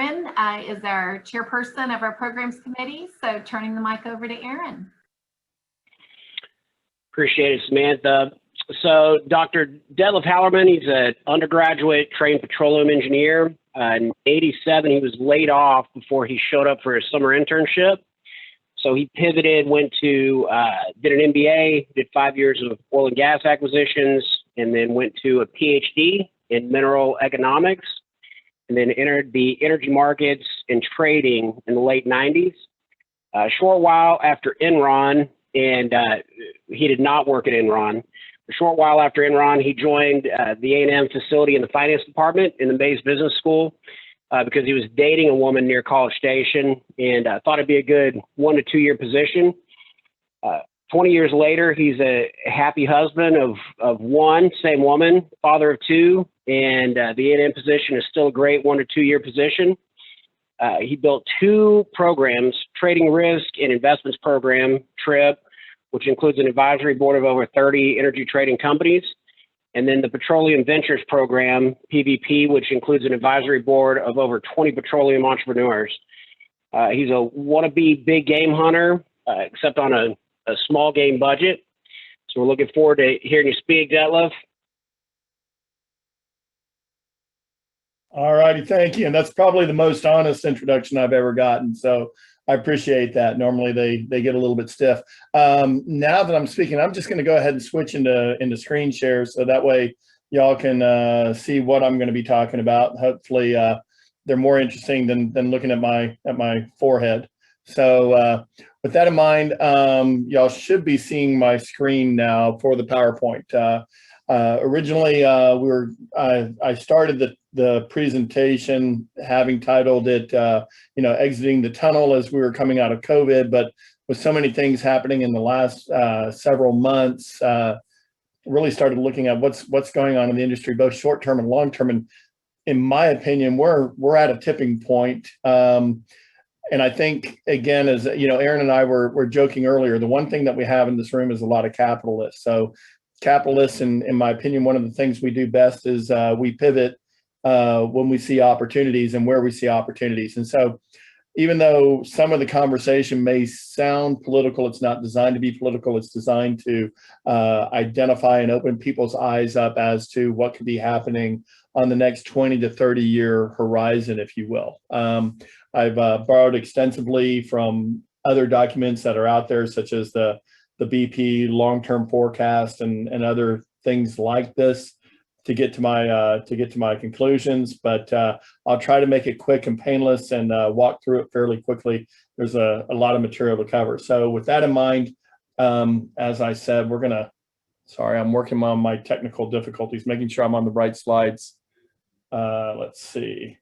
Aaron is our chairperson of our programs committee. So turning the mic over to Aaron. Appreciate it, Samantha. So Dr. Detlef Hallermann, he's an undergraduate trained petroleum engineer. In '87, he was laid off before he showed up for his summer internship. So he pivoted, went to, did an MBA, did 5 years of oil and gas acquisitions, and then went to a PhD in mineral economics, and then entered the energy markets and trading in the late 90s. A short while after Enron, and he did not work at Enron. A short while after Enron, he joined the A&M facility in the finance department in the Mays Business School because he was dating a woman near College Station and thought it'd be a good 1 to 2 year position. 20 years later, he's a happy husband of one, same woman, father of two, and the A&M position is still a great 1 to 2 year position. He built 2 programs, Trading Risk and Investments Program, TRIP, which includes an advisory board of over 30 energy trading companies, and then the Petroleum Ventures Program, PVP, which includes an advisory board of over 20 petroleum entrepreneurs. He's a wannabe big game hunter, except on a small game budget. So we're looking forward to hearing you speak, Detlef. All righty, thank you. And that's probably the most honest introduction I've ever gotten. So I appreciate that. Normally they get a little bit stiff. Now that I'm speaking, I'm just going to go ahead and switch into screen share so that way y'all can see what I'm going to be talking about. Hopefully they're more interesting than looking at my forehead. So with that in mind, y'all should be seeing my screen now for the PowerPoint. Originally, I started the presentation having titled it, exiting the tunnel as we were coming out of COVID, but with so many things happening in the last several months, really started looking at what's going on in the industry, both short term and long term. And in my opinion, we're at a tipping point. And I think, again, as Aaron and I were joking earlier, the one thing that we have in this room is a lot of capitalists. So capitalists, in my opinion, one of the things we do best is we pivot when we see opportunities and where we see opportunities. And so even though some of the conversation may sound political, it's not designed to be political. It's designed to identify and open people's eyes up as to what could be happening on the next 20 to 30 year horizon, if you will. I've borrowed extensively from other documents that are out there, such as the BP long-term forecast and other things like this to get to my conclusions. But I'll try to make it quick and painless and walk through it fairly quickly. There's a lot of material to cover. So with that in mind, as I said, I'm working on my technical difficulties, making sure I'm on the right slides. Let's see.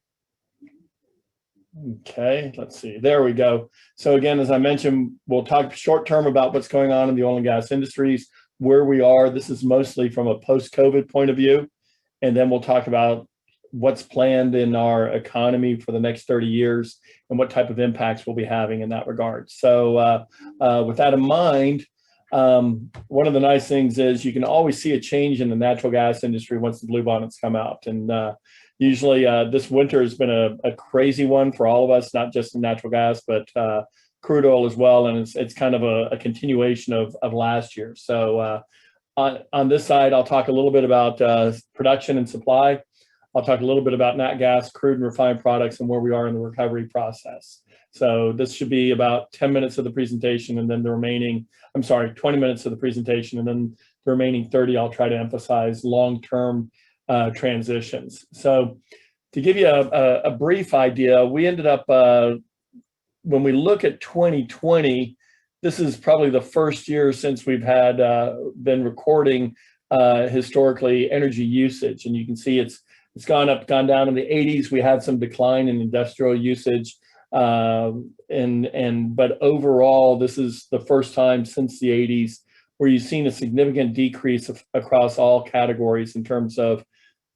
Okay, let's see. There we go. So again, as I mentioned, we'll talk short term about what's going on in the oil and gas industries, where we are. This is mostly from a post-COVID point of view. And then we'll talk about what's planned in our economy for the next 30 years and what type of impacts we'll be having in that regard. So with that in mind, one of the nice things is you can always see a change in the natural gas industry once the bluebonnets come out. And usually this winter has been a crazy one for all of us, not just in natural gas, but crude oil as well. And it's kind of a continuation of last year. So on this side, I'll talk a little bit about production and supply. I'll talk a little bit about nat gas, crude and refined products, and where we are in the recovery process. So this should be about 10 minutes of the presentation, and then 20 minutes of the presentation, and then the remaining 30, I'll try to emphasize long-term transitions. So to give you a brief idea, we ended up, when we look at 2020, this is probably the first year since we've had been recording historically energy usage. And you can see it's gone up, gone down. In the 80s, we had some decline in industrial usage. But overall, this is the first time since the 80s where you've seen a significant decrease across all categories in terms of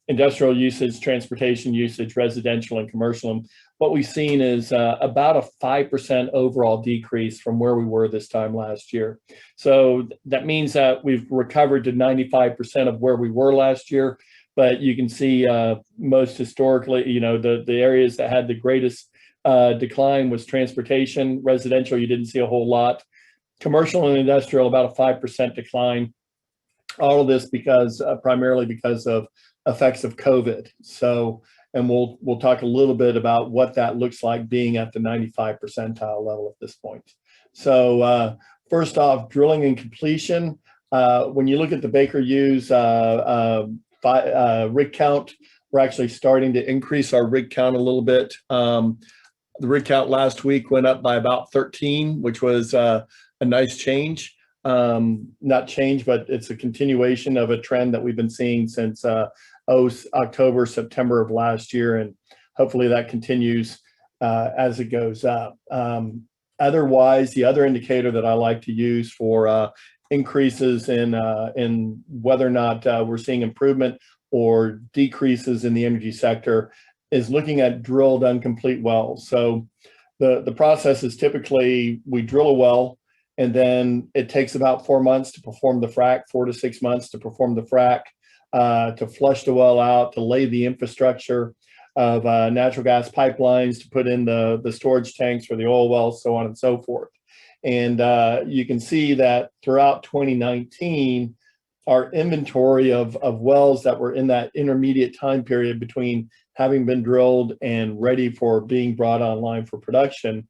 industrial usage, transportation usage, residential and commercial. And what we've seen is about a 5% overall decrease from where we were this time last year. So that means that we've recovered to 95% of where we were last year, but you can see most historically, you know, the areas that had the greatest decline was transportation. Residential, you didn't see a whole lot. Commercial and industrial, about a 5% decline. All of this because primarily because of effects of COVID. So, and we'll talk a little bit about what that looks like being at the 95 percentile level at this point. So first off, drilling and completion. When you look at the Baker Hughes rig count, we're actually starting to increase our rig count a little bit. The rig count last week went up by about 13, which was a nice change. Not change, but it's a continuation of a trend that we've been seeing since October, September of last year, and hopefully that continues as it goes up. Otherwise, the other indicator that I like to use for increases in whether or not we're seeing improvement or decreases in the energy sector is looking at drilled uncomplete wells. So the process is typically we drill a well, and then it takes about 4 months to perform the frac, 4 to 6 months to perform the frac, to flush the well out, to lay the infrastructure of natural gas pipelines, to put in the storage tanks for the oil wells, so on and so forth. And you can see that throughout 2019, our inventory of wells that were in that intermediate time period between having been drilled and ready for being brought online for production,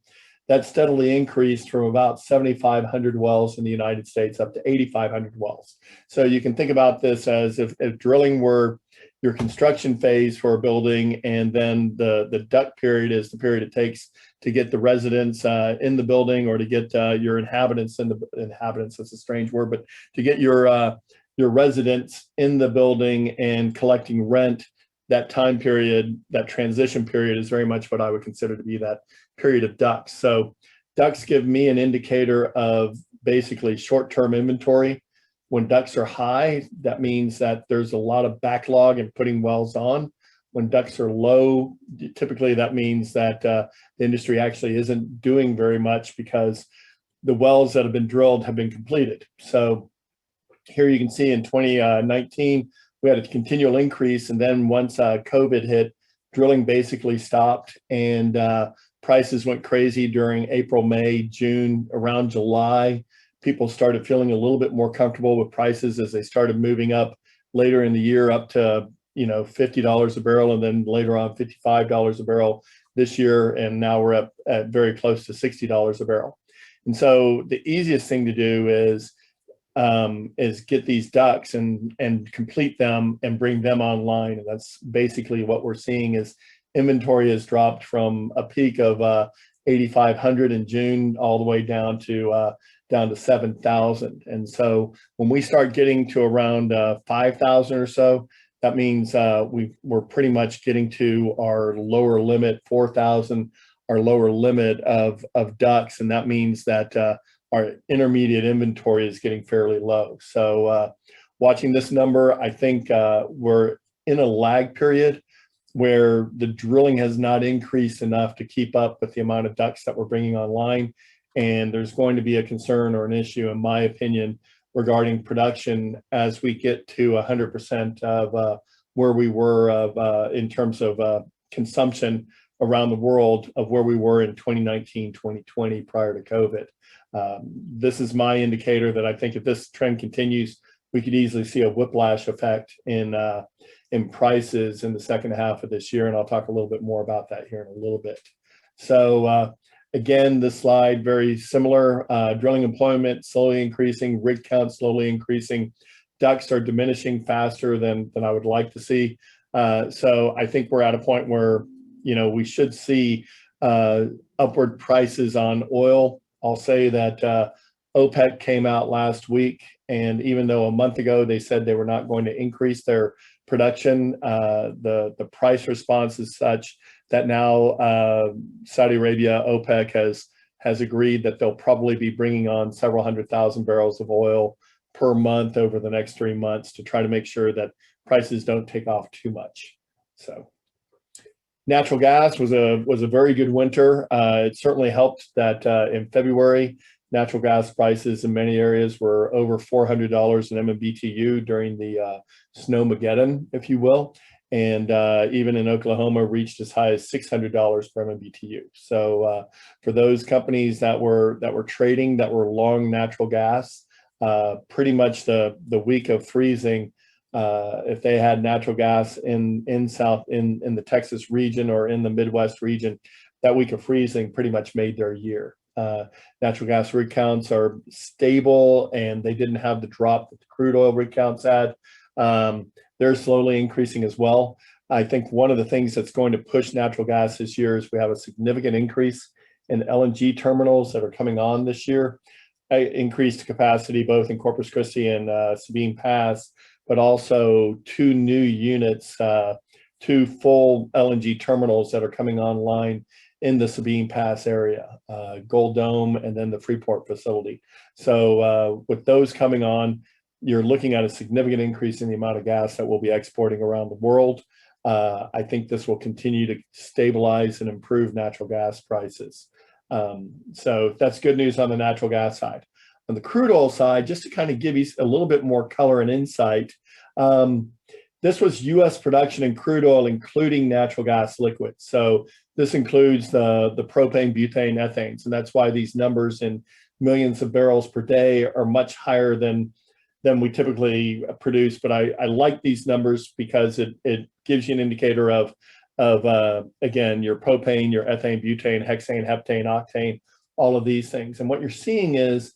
that steadily increased from about 7,500 wells in the United States up to 8,500 wells. So you can think about this as if drilling were your construction phase for a building, and then the duct period is the period it takes to get the residents in the building, or to get your inhabitants in the inhabitants. That's a strange word, but to get your residents in the building and collecting rent. That time period, that transition period, is very much what I would consider to be that period of ducts. So ducts give me an indicator of basically short-term inventory. When ducts are high, that means that there's a lot of backlog in putting wells on. When ducts are low, typically that means that the industry actually isn't doing very much because the wells that have been drilled have been completed. So here you can see in 2019, we had a continual increase, and then once COVID hit, drilling basically stopped, and prices went crazy during April, May, June. Around July, people started feeling a little bit more comfortable with prices as they started moving up later in the year up to, you know, $50 a barrel, and then later on $55 a barrel this year, and now we're up at very close to $60 a barrel. And so the easiest thing to do is get these ducts and complete them and bring them online. And that's basically what we're seeing is inventory has dropped from a peak of 8,500 in June all the way down to 7,000. And so when we start getting to around 5,000 or so, that means we're pretty much getting to our lower limit, 4,000, our lower limit of ducts. And that means that our intermediate inventory is getting fairly low. So watching this number, I think we're in a lag period where the drilling has not increased enough to keep up with the amount of ducts that we're bringing online. And there's going to be a concern or an issue, in my opinion, regarding production as we get to 100% of where we were in terms of consumption around the world of where we were in 2019, 2020 prior to COVID. This is my indicator that I think if this trend continues, we could easily see a whiplash effect in prices in the second half of this year. And I'll talk a little bit more about that here in a little bit. So again, this slide, very similar. Drilling employment slowly increasing, rig count slowly increasing. Ducts are diminishing faster than I would like to see. So I think we're at a point where, you know, we should see upward prices on oil. I'll say that OPEC came out last week, and even though a month ago they said they were not going to increase their production, the price response is such that now Saudi Arabia, OPEC has agreed that they'll probably be bringing on several 100,000 barrels of oil per month over the next 3 months to try to make sure that prices don't take off too much. So natural gas was a very good winter. It certainly helped that in February Natural gas prices in many areas were over $400 an MMBTU during the snowmageddon, if you will. And even in Oklahoma reached as high as $600 per MMBTU. So for those companies that were trading, that were long natural gas, pretty much the week of freezing, if they had natural gas in the Texas region or in the Midwest region, that week of freezing pretty much made their year. Natural gas rig counts are stable, and they didn't have the drop that the crude oil rig counts had. They're slowly increasing as well. I think one of the things that's going to push natural gas this year is we have a significant increase in LNG terminals that are coming on this year. Increased capacity both in Corpus Christi and Sabine Pass, but also 2 new units, 2 full LNG terminals that are coming online in the Sabine Pass area, Gold Dome, and then the Freeport facility. So with those coming on, you're looking at a significant increase in the amount of gas that we'll be exporting around the world. I think this will continue to stabilize and improve natural gas prices. So that's good news on the natural gas side. On the crude oil side, just to kind of give you a little bit more color and insight, this was U.S. production in crude oil, including natural gas liquids. So this includes the propane, butane, ethanes, and that's why these numbers in millions of barrels per day are much higher than we typically produce. But I like these numbers because it gives you an indicator of again, your propane, your ethane, butane, hexane, heptane, octane, all of these things. And what you're seeing is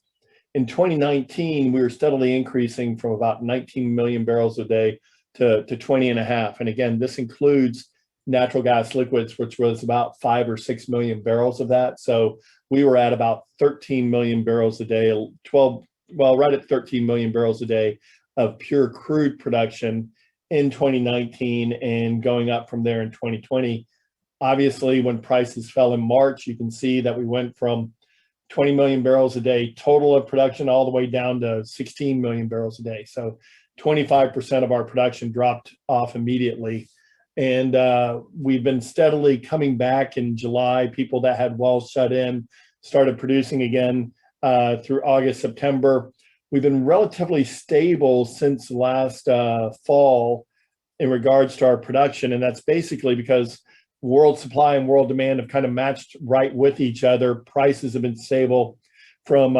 in 2019, we were steadily increasing from about 19 million barrels a day to 20.5. And again, this includes natural gas liquids, which was about 5 or 6 million barrels of that. So we were at about 13 million barrels a day, right at 13 million barrels a day of pure crude production in 2019, and going up from there in 2020. Obviously, when prices fell in March, you can see that we went from 20 million barrels a day total of production all the way down to 16 million barrels a day. So 25% of our production dropped off immediately. And we've been steadily coming back in July. People that had wells shut in started producing again through August, September. We've been relatively stable since last fall in regards to our production. And that's basically because world supply and world demand have kind of matched right with each other. Prices have been stable from,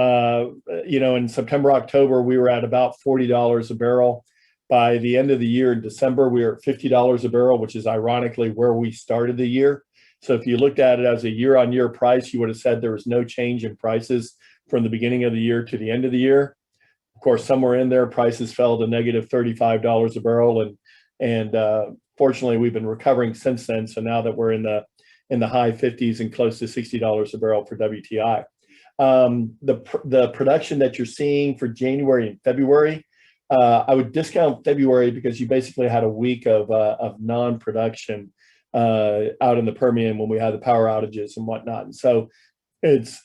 in September, October, we were at about $40 a barrel. By the end of the year in December, we were at $50 a barrel, which is ironically where we started the year. So if you looked at it as a year-on-year price, you would have said there was no change in prices from the beginning of the year to the end of the year. Of course, somewhere in there, prices fell to negative $35 a barrel, and fortunately, we've been recovering since then. So now that we're in the high 50s and close to $60 a barrel for WTI, the production that you're seeing for January and February, I would discount February because you basically had a week of non-production out in the Permian when we had the power outages and whatnot. And so it's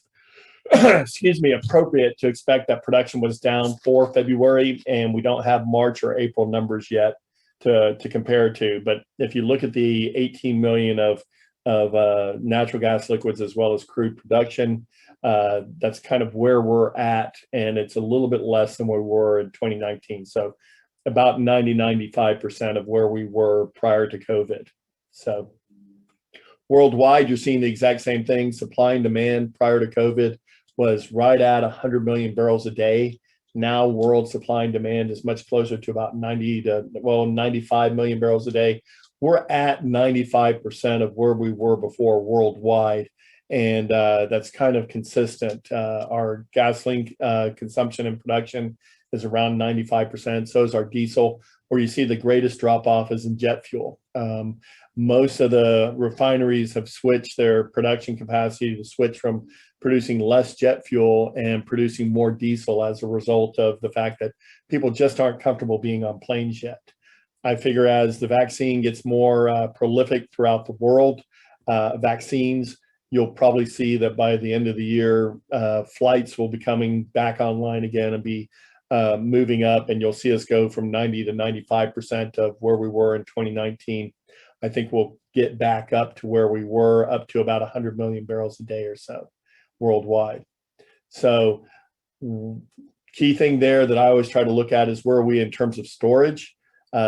appropriate to expect that production was down for February, and we don't have March or April numbers yet to compare to. But if you look at the 18 million of natural gas liquids as well as crude production, that's kind of where we're at, and it's a little bit less than we were in 2019. So about 95% of where we were prior to COVID. So worldwide, you're seeing the exact same thing. Supply and demand prior to COVID was right at 100 million barrels a day. Now world supply and demand is much closer to about 95 million barrels a day. We're at 95% of where we were before worldwide. And that's kind of consistent. Our gasoline consumption and production is around 95%. So is our diesel. Where you see the greatest drop off is in jet fuel. Most of the refineries have switched their production capacity to switch from producing less jet fuel and producing more diesel as a result of the fact that people just aren't comfortable being on planes yet. I figure as the vaccine gets more prolific throughout the world, vaccines, you'll probably see that by the end of the year, flights will be coming back online again and be moving up, and you'll see us go from 90 to 95% of where we were in 2019. I think we'll get back up to where we were, up to about 100 million barrels a day or so worldwide. So key thing there that I always try to look at is where are we in terms of storage.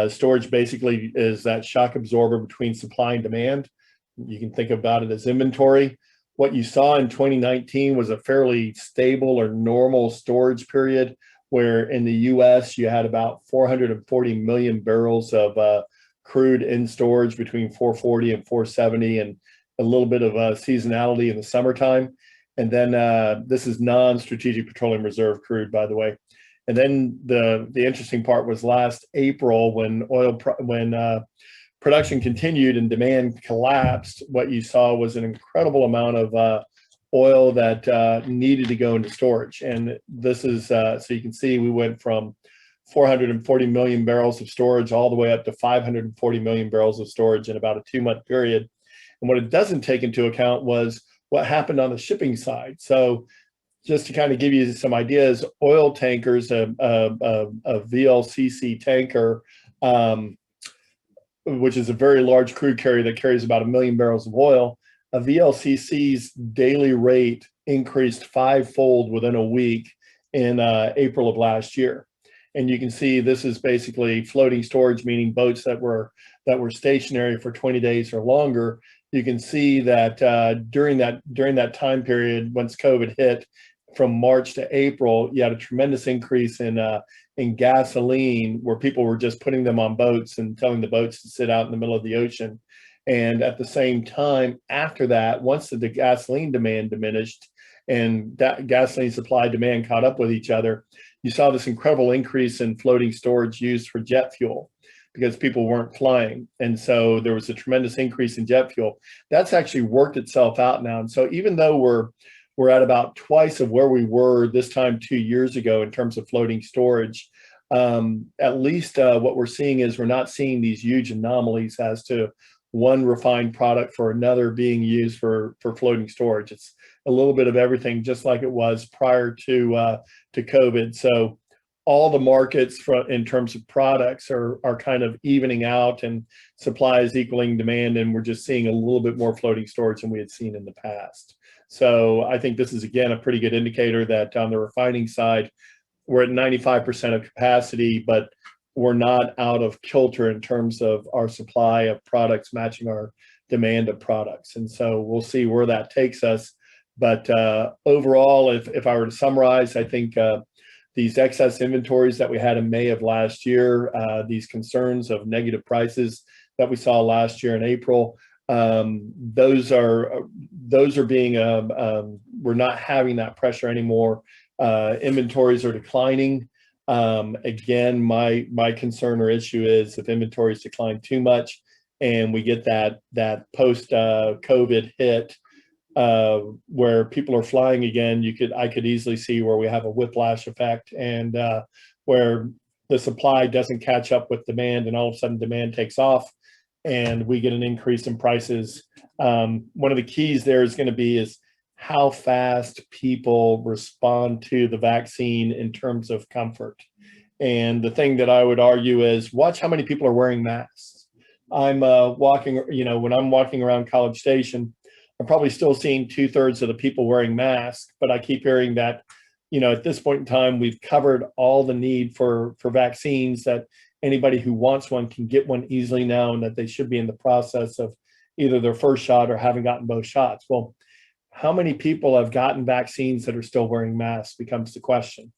Storage basically is that shock absorber between supply and demand. You can think about it as inventory. What you saw in 2019 was a fairly stable or normal storage period, where in the US you had about 440 million barrels of crude in storage, between 440 and 470, and a little bit of seasonality in the summertime. And then this is non-strategic petroleum reserve crude, by the way. And then the interesting part was last April when production continued and demand collapsed. What you saw was an incredible amount of oil that needed to go into storage. And this is, so you can see we went from 440 million barrels of storage all the way up to 540 million barrels of storage in about a 2-month period. And what it doesn't take into account was what happened on the shipping side. So just to kind of give you some ideas, oil tankers, a VLCC tanker, which is a very large crude carrier that carries about 1 million barrels of oil, a VLCC's daily rate increased 5-fold within a week in April of last year. And you can see this is basically floating storage, meaning boats that were stationary for 20 days or longer. You can see that during that time period, once COVID hit, from March to April, you had a tremendous increase in gasoline, where people were just putting them on boats and telling the boats to sit out in the middle of the ocean. And at the same time, after that, once the gasoline demand diminished and that gasoline supply demand caught up with each other, you saw this incredible increase in floating storage used for jet fuel, because people weren't flying. And so there was a tremendous increase in jet fuel. That's actually worked itself out now. And so even though we're at about twice of where we were this time 2 years ago in terms of floating storage, at least what we're seeing is we're not seeing these huge anomalies as to one refined product for another being used for floating storage. It's a little bit of everything, just like it was prior to COVID. So all the markets in terms of products are kind of evening out, and supply is equaling demand, and we're just seeing a little bit more floating storage than we had seen in the past. So I think this is, again, a pretty good indicator that on the refining side, we're at 95% of capacity, but we're not out of kilter in terms of our supply of products matching our demand of products. And so we'll see where that takes us. But overall, if I were to summarize, I think these excess inventories that we had in May of last year, these concerns of negative prices that we saw last year in April, those are being, we're not having that pressure anymore. Inventories are declining. Again, my concern or issue is if inventories decline too much and we get that post COVID hit, where people are flying again, I could easily see where we have a whiplash effect, and where the supply doesn't catch up with demand, and all of a sudden demand takes off and we get an increase in prices. One of the keys there is going to be is how fast people respond to the vaccine in terms of comfort. And the thing that I would argue is watch how many people are wearing masks. I'm walking, when I'm walking around College Station, I'm probably still seeing 2/3 of the people wearing masks, but I keep hearing that, at this point in time, we've covered all the need for vaccines, that anybody who wants one can get one easily now, and that they should be in the process of either their first shot or having gotten both shots. Well, how many people have gotten vaccines that are still wearing masks becomes the question.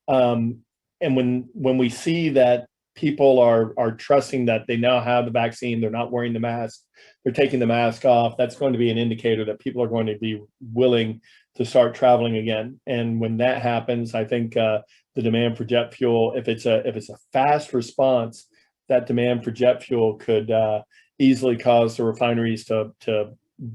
And when we see that people are trusting that they now have the vaccine, they're not wearing the mask, they're taking the mask off, that's going to be an indicator that people are going to be willing to start traveling again. And when that happens, I think the demand for jet fuel, if it's a fast response, that demand for jet fuel could easily cause the refineries to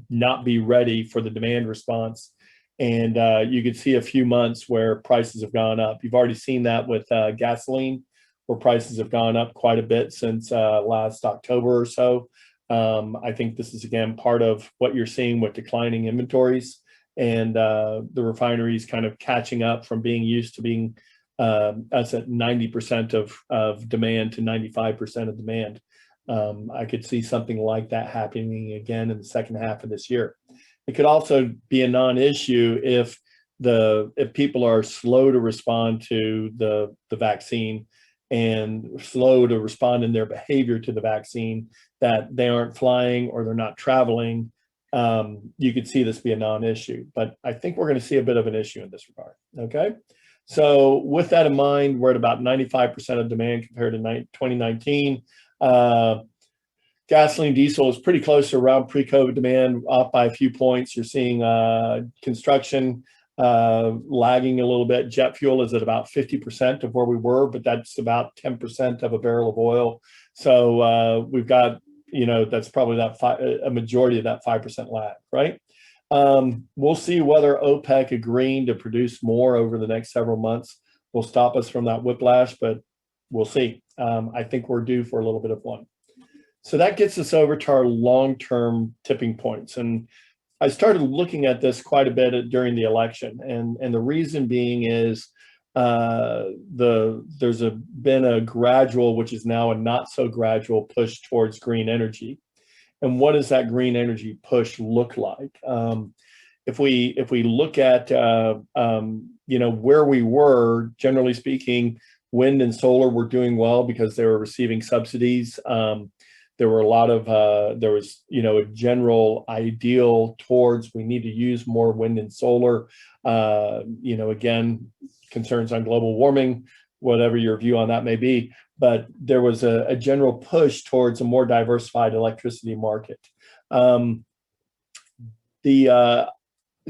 not be ready for the demand response. And you could see a few months where prices have gone up. You've already seen that with gasoline, where prices have gone up quite a bit since last October or so. I think this is, again, part of what you're seeing with declining inventories, and the refineries kind of catching up from being used to being us at 90% of demand to 95% of demand. I could see something like that happening again in the second half of this year. It could also be a non-issue if if people are slow to respond to the vaccine and slow to respond in their behavior to the vaccine, that they aren't flying or they're not traveling, you could see this be a non-issue. But I think we're going to see a bit of an issue in this regard. Okay. So with that in mind, we're at about 95% of demand compared to 2019. Gasoline, diesel is pretty close to around pre-COVID demand, off by a few points. You're seeing construction lagging a little bit. Jet fuel is at about 50% of where we were, but that's about 10% of a barrel of oil. So we've got, that's probably a majority of that 5% lag, right? We'll see whether OPEC agreeing to produce more over the next several months will stop us from that whiplash, but we'll see. I think we're due for a little bit of one. So that gets us over to our long-term tipping points. And I started looking at this quite a bit during the election. And the reason being is there's been a gradual, which is now a not so gradual push towards green energy. And what does that green energy push look like? If we look at where we were, generally speaking, wind and solar were doing well because they were receiving subsidies. There were a lot of there was a general ideal towards we need to use more wind and solar. Again, concerns on global warming, whatever your view on that may be. But there was a general push towards a more diversified electricity market.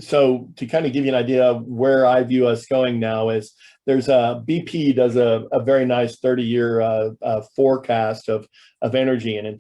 So to kind of give you an idea of where I view us going now is there's BP does a very nice 30-year forecast of energy, and in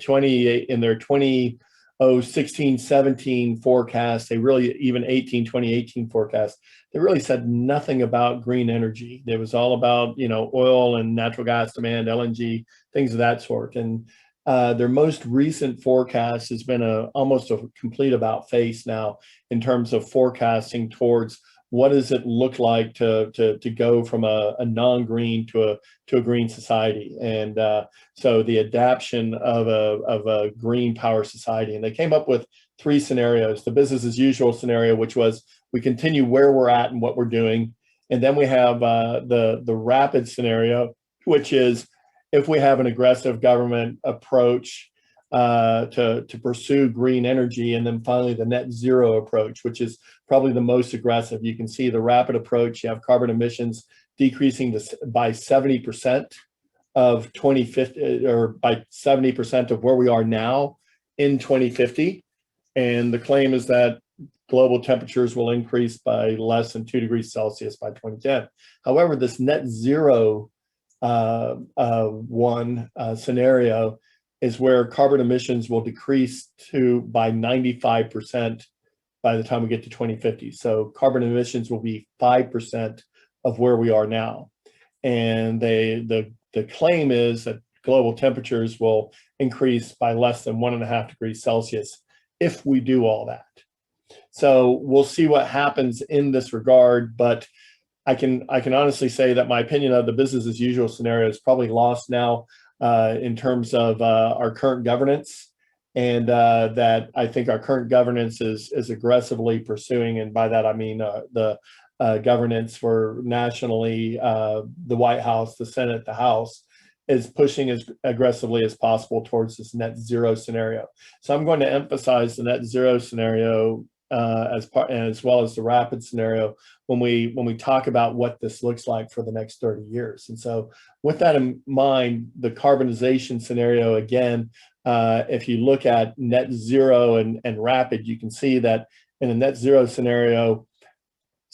their 2016-17 forecast, they really, even 2018 forecast, they really said nothing about green energy. It was all about oil and natural gas demand, LNG, things of that sort. And their most recent forecast has been almost a complete about face now in terms of forecasting towards what does it look like to go from a non-green to a green society. And so the adaptation of a green power society. And they came up with 3 scenarios: the business as usual scenario, which was we continue where we're at and what we're doing. And then we have the rapid scenario, which is if we have an aggressive government approach to pursue green energy, and then finally the net zero approach, which is probably the most aggressive. You can see the rapid approach, you have carbon emissions decreasing by 70% of 2050, or by 70% of where we are now in 2050. And the claim is that global temperatures will increase by less than 2 degrees Celsius by 2010. However, this net zero scenario is where carbon emissions will decrease by 95% by the time we get to 2050. So carbon emissions will be 5% of where we are now. And the claim is that global temperatures will increase by less than 1.5 degrees Celsius if we do all that. So we'll see what happens in this regard, but I can honestly say that my opinion of the business as usual scenario is probably lost now in terms of our current governance, and that I think our current governance is aggressively pursuing, and by that I mean the governance for nationally, the White House, the Senate, the House, is pushing as aggressively as possible towards this net zero scenario. So I'm going to emphasize the net zero scenario as well as the rapid scenario when we talk about what this looks like for the next 30 years. And so with that in mind, the carbonization scenario, again, if you look at net zero and rapid, you can see that in a net zero scenario,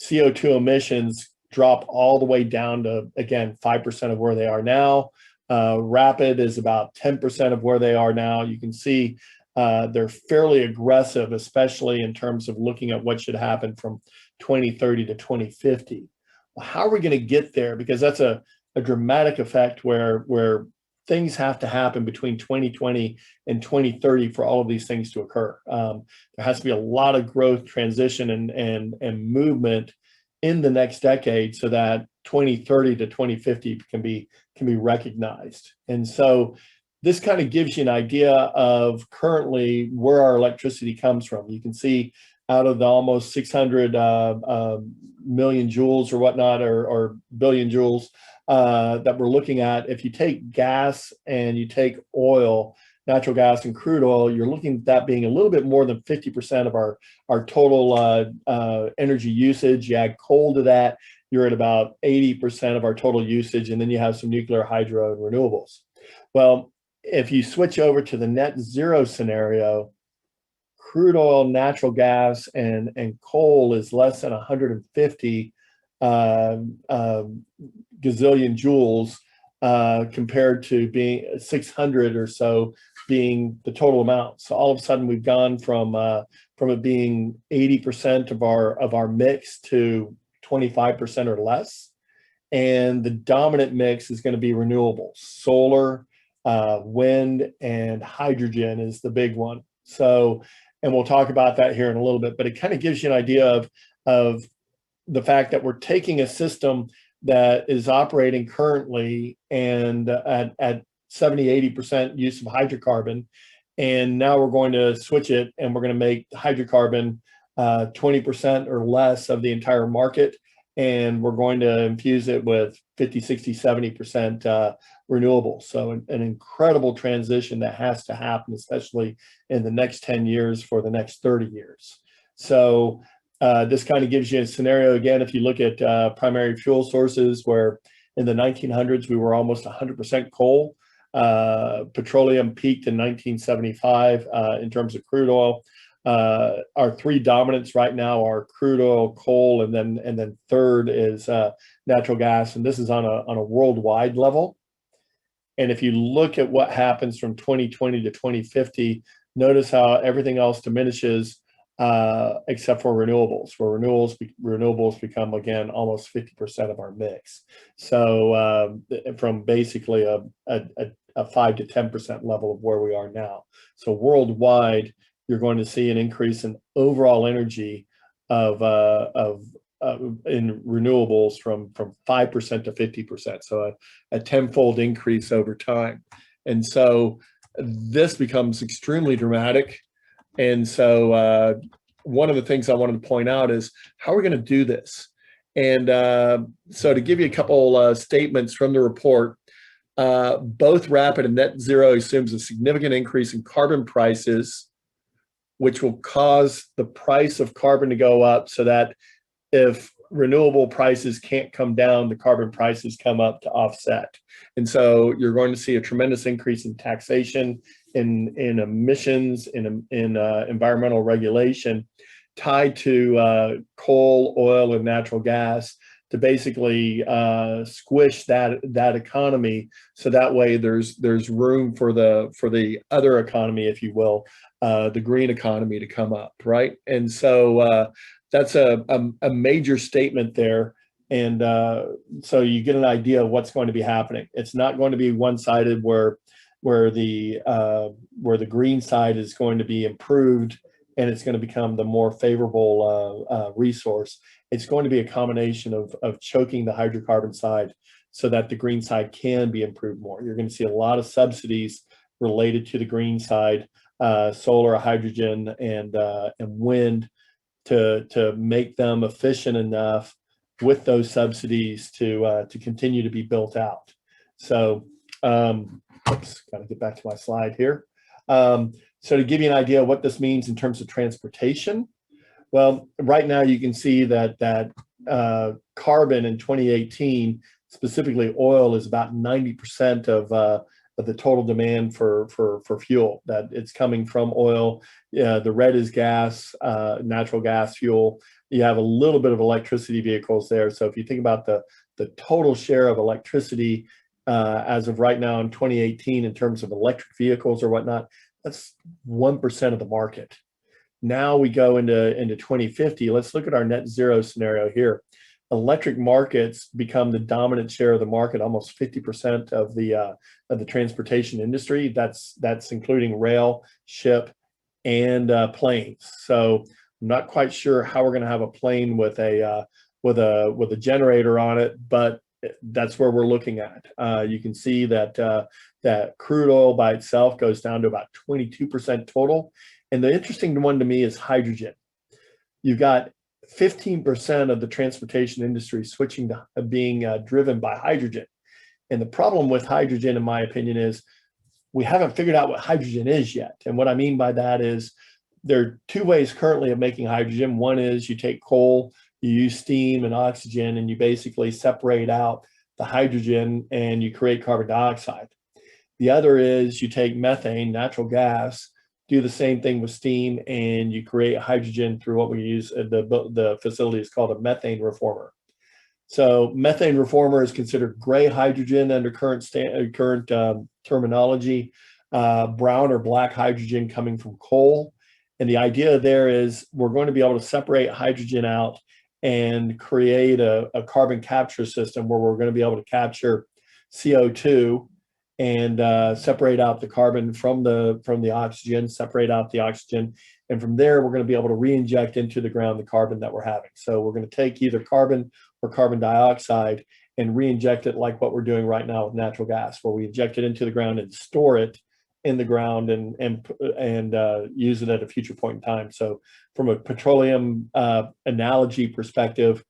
CO2 emissions drop all the way down to, again, 5% of where they are now. Rapid is about 10% of where they are now. You can see they're fairly aggressive, especially in terms of looking at what should happen from 2030 to 2050. Well, how are we going to get there? Because that's a dramatic effect where things have to happen between 2020 and 2030 for all of these things to occur. There has to be a lot of growth, transition, and movement in the next decade so that 2030 to 2050 can be recognized. And so this kind of gives you an idea of currently where our electricity comes from. You can see out of the almost 600 million joules or whatnot, or billion joules that we're looking at. If you take gas and you take oil, natural gas and crude oil, you're looking at that being a little bit more than 50% of our total energy usage. You add coal to that, you're at about 80% of our total usage, and then you have some nuclear, hydro, and renewables. Well, if you switch over to the net zero scenario, crude oil, natural gas, and coal is less than 150 gazillion joules compared to being 600 or so being the total amount. So all of a sudden we've gone from it being 80% of our mix to 25% or less. And the dominant mix is going to be renewables. Solar, wind, and hydrogen is the big one. So, and we'll talk about that here in a little bit, but it kind of gives you an idea of the fact that we're taking a system that is operating currently and at 70–80% use of hydrocarbon, and now we're going to switch it and we're going to make hydrocarbon 20% or less of the entire market, and we're going to infuse it with 50, 60, 70% renewables. So an incredible transition that has to happen, especially in the next 10 years for the next 30 years. So this kind of gives you a scenario. Again, if you look at primary fuel sources, where in the 1900s we were almost 100% coal. Petroleum peaked in 1975 in terms of crude oil. Our three dominants right now are crude oil, coal, and then third is natural gas, and this is on a worldwide level. And if you look at what happens from 2020 to 2050, notice how everything else diminishes except for renewables, where renewables become, again, almost 50% of our mix. So from basically a 5 to 10% level of where we are now. So worldwide, you're going to see an increase in overall energy in renewables from 5% to 50%. So a tenfold increase over time. And so this becomes extremely dramatic. And so one of the things I wanted to point out is how we're going to do this. And so to give you a couple statements from the report, both rapid and net zero assumes a significant increase in carbon prices, which will cause the price of carbon to go up, so that if renewable prices can't come down, the carbon prices come up to offset. And so you're going to see a tremendous increase in taxation, in emissions, in environmental regulation tied to coal, oil, and natural gas, to basically squish that economy, so that way there's room for the other economy, if you will, the green economy, to come up, right? And so that's a major statement there. And so you get an idea of what's going to be happening. It's not going to be one-sided where the green side is going to be improved and it's going to become the more favorable resource. It's going to be a combination of choking the hydrocarbon side so that the green side can be improved more. You're going to see a lot of subsidies related to the green side, solar, hydrogen, and wind, to make them efficient enough with those subsidies to continue to be built out. So, oops, got to get back to my slide here. So to give you an idea of what this means in terms of transportation, well, right now you can see that carbon in 2018, specifically oil, is about 90% of the total demand for fuel. That it's coming from oil. The red is gas, natural gas fuel. You have a little bit of electricity vehicles there. So if you think about the total share of electricity as of right now in 2018 in terms of electric vehicles or whatnot, that's 1% of the market. Now we go into 2050. Let's look at our net zero scenario here. Electric markets become the dominant share of the market, almost 50% of the transportation industry. That's including rail, ship, and planes. So I'm not quite sure how we're going to have a plane with a generator on it, but that's where we're looking at. You can see that crude oil by itself goes down to about 22% total. And the interesting one to me is hydrogen. you've got 15% of the transportation industry switching to being driven by hydrogen. And the problem with hydrogen, in my opinion, is we haven't figured out what hydrogen is yet. And what I mean by that is there are two ways currently of making hydrogen. One is you take coal, you use steam and oxygen, and you basically separate out the hydrogen and you create carbon dioxide. The other is you take methane, natural gas, do the same thing with steam, and you create hydrogen through what we use at the facility is called a methane reformer. So methane reformer is considered gray hydrogen under current terminology, brown or black hydrogen coming from coal. And the idea there is we're going to be able to separate hydrogen out and create a carbon capture system where we're going to be able to capture CO2 and separate out the carbon from the oxygen, separate out the oxygen. And from there, we're going to be able to re-inject into the ground the carbon that we're having. So we're going to take either carbon or carbon dioxide and re-inject it like what we're doing right now with natural gas, where we inject it into the ground and store it in the ground and use it at a future point in time. So from a petroleum analogy perspective,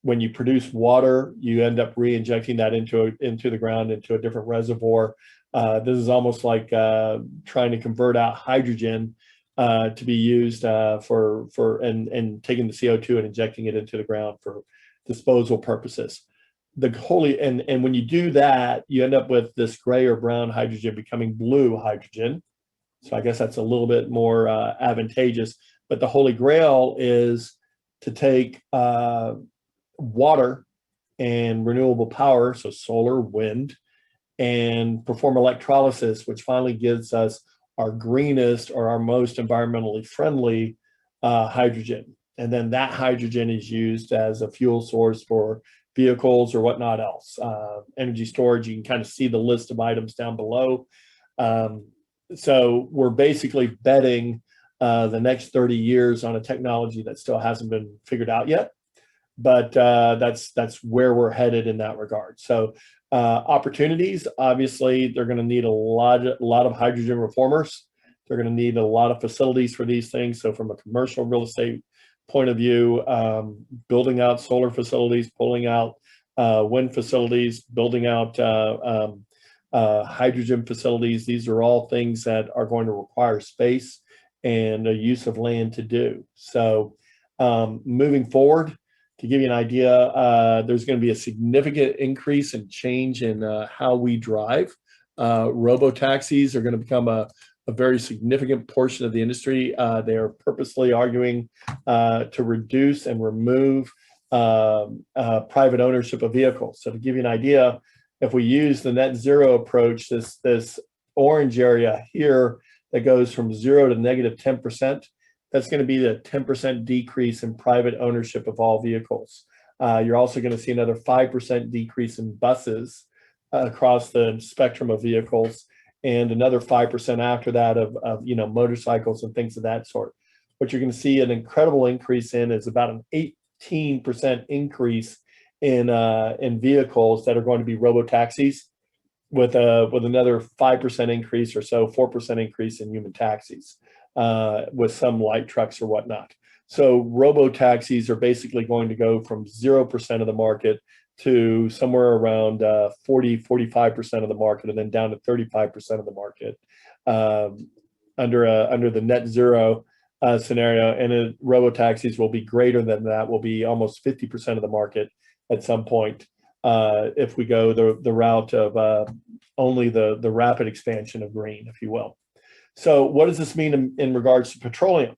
when you produce water, you end up re-injecting that into the ground, into a different reservoir. This is almost like trying to convert out hydrogen to be used and taking the CO2 and injecting it into the ground for disposal purposes. And when you do that, you end up with this gray or brown hydrogen becoming blue hydrogen. So I guess that's a little bit more advantageous. But the holy grail is to take water and renewable power, so solar, wind, and perform electrolysis, which finally gives us our greenest or our most environmentally friendly hydrogen. And then that hydrogen is used as a fuel source for vehicles or whatnot else. Energy storage, you can kind of see the list of items down below. So we're basically betting the next 30 years on a technology that still hasn't been figured out yet. But that's where we're headed in that regard. So opportunities, obviously, they're going to need a lot of hydrogen reformers. They're going to need a lot of facilities for these things. So from a commercial real estate point of view, building out solar facilities, pulling out wind facilities, building out hydrogen facilities. These are all things that are going to require space and a use of land to do. So moving forward, to give you an idea, there's going to be a significant increase in change in how we drive. Robo-taxis are going to become a very significant portion of the industry. They are purposely arguing to reduce and remove private ownership of vehicles. So to give you an idea, if we use the net zero approach, this orange area here that goes from 0 to negative 10%, that's going to be the 10% decrease in private ownership of all vehicles. You're also going to see another 5% decrease in buses across the spectrum of vehicles, and another 5% after that of motorcycles and things of that sort. What you're going to see an incredible increase in is about an 18% increase in vehicles that are going to be robo-taxis, with another 5% increase or so, 4% increase in human taxis, with some light trucks or whatnot. So robo-taxis are basically going to go from 0% of the market to somewhere around 45% of the market, and then down to 35% of the market under the net zero scenario. And robo-taxis will be greater than that, will be almost 50% of the market at some point if we go the route of only the rapid expansion of green, if you will. So what does this mean in regards to petroleum?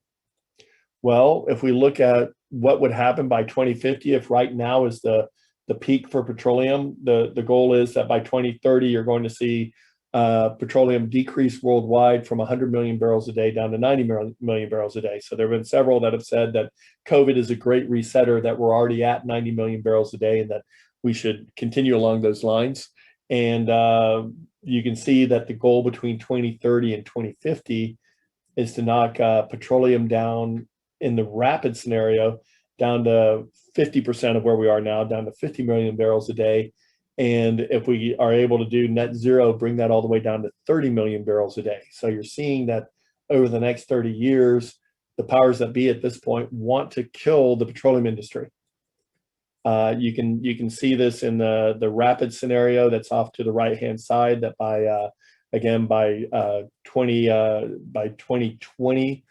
Well, if we look at what would happen by 2050, if right now is the peak for petroleum, the goal is that by 2030, you're going to see petroleum decrease worldwide from 100 million barrels a day down to 90 million barrels a day. So there have been several that have said that COVID is a great resetter, that we're already at 90 million barrels a day and that we should continue along those lines. And you can see that the goal between 2030 and 2050 is to knock petroleum down in the rapid scenario down to 50% of where we are now, down to 50 million barrels a day. And if we are able to do net zero, bring that all the way down to 30 million barrels a day. So you're seeing that over the next 30 years, the powers that be at this point want to kill the petroleum industry. You can see this in the rapid scenario that's off to the right hand side, that by 2020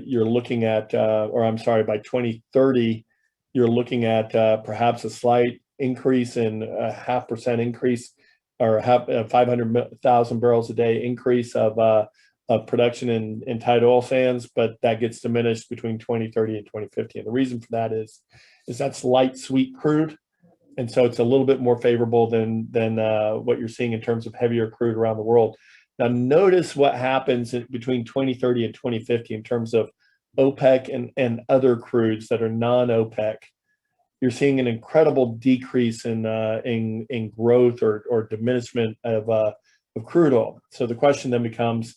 you're looking at, or I'm sorry, by 2030 you're looking at perhaps a slight increase in a 0.5% increase, or 500,000 barrels a day increase of production in tight oil sands, but that gets diminished between 2030 and 2050. And the reason for that is that's light sweet crude, and so it's a little bit more favorable than what you're seeing in terms of heavier crude around the world. Now, notice what happens between 2030 and 2050 in terms of OPEC and other crudes that are non-OPEC. You're seeing an incredible decrease in growth or diminishment of crude oil. So the question then becomes,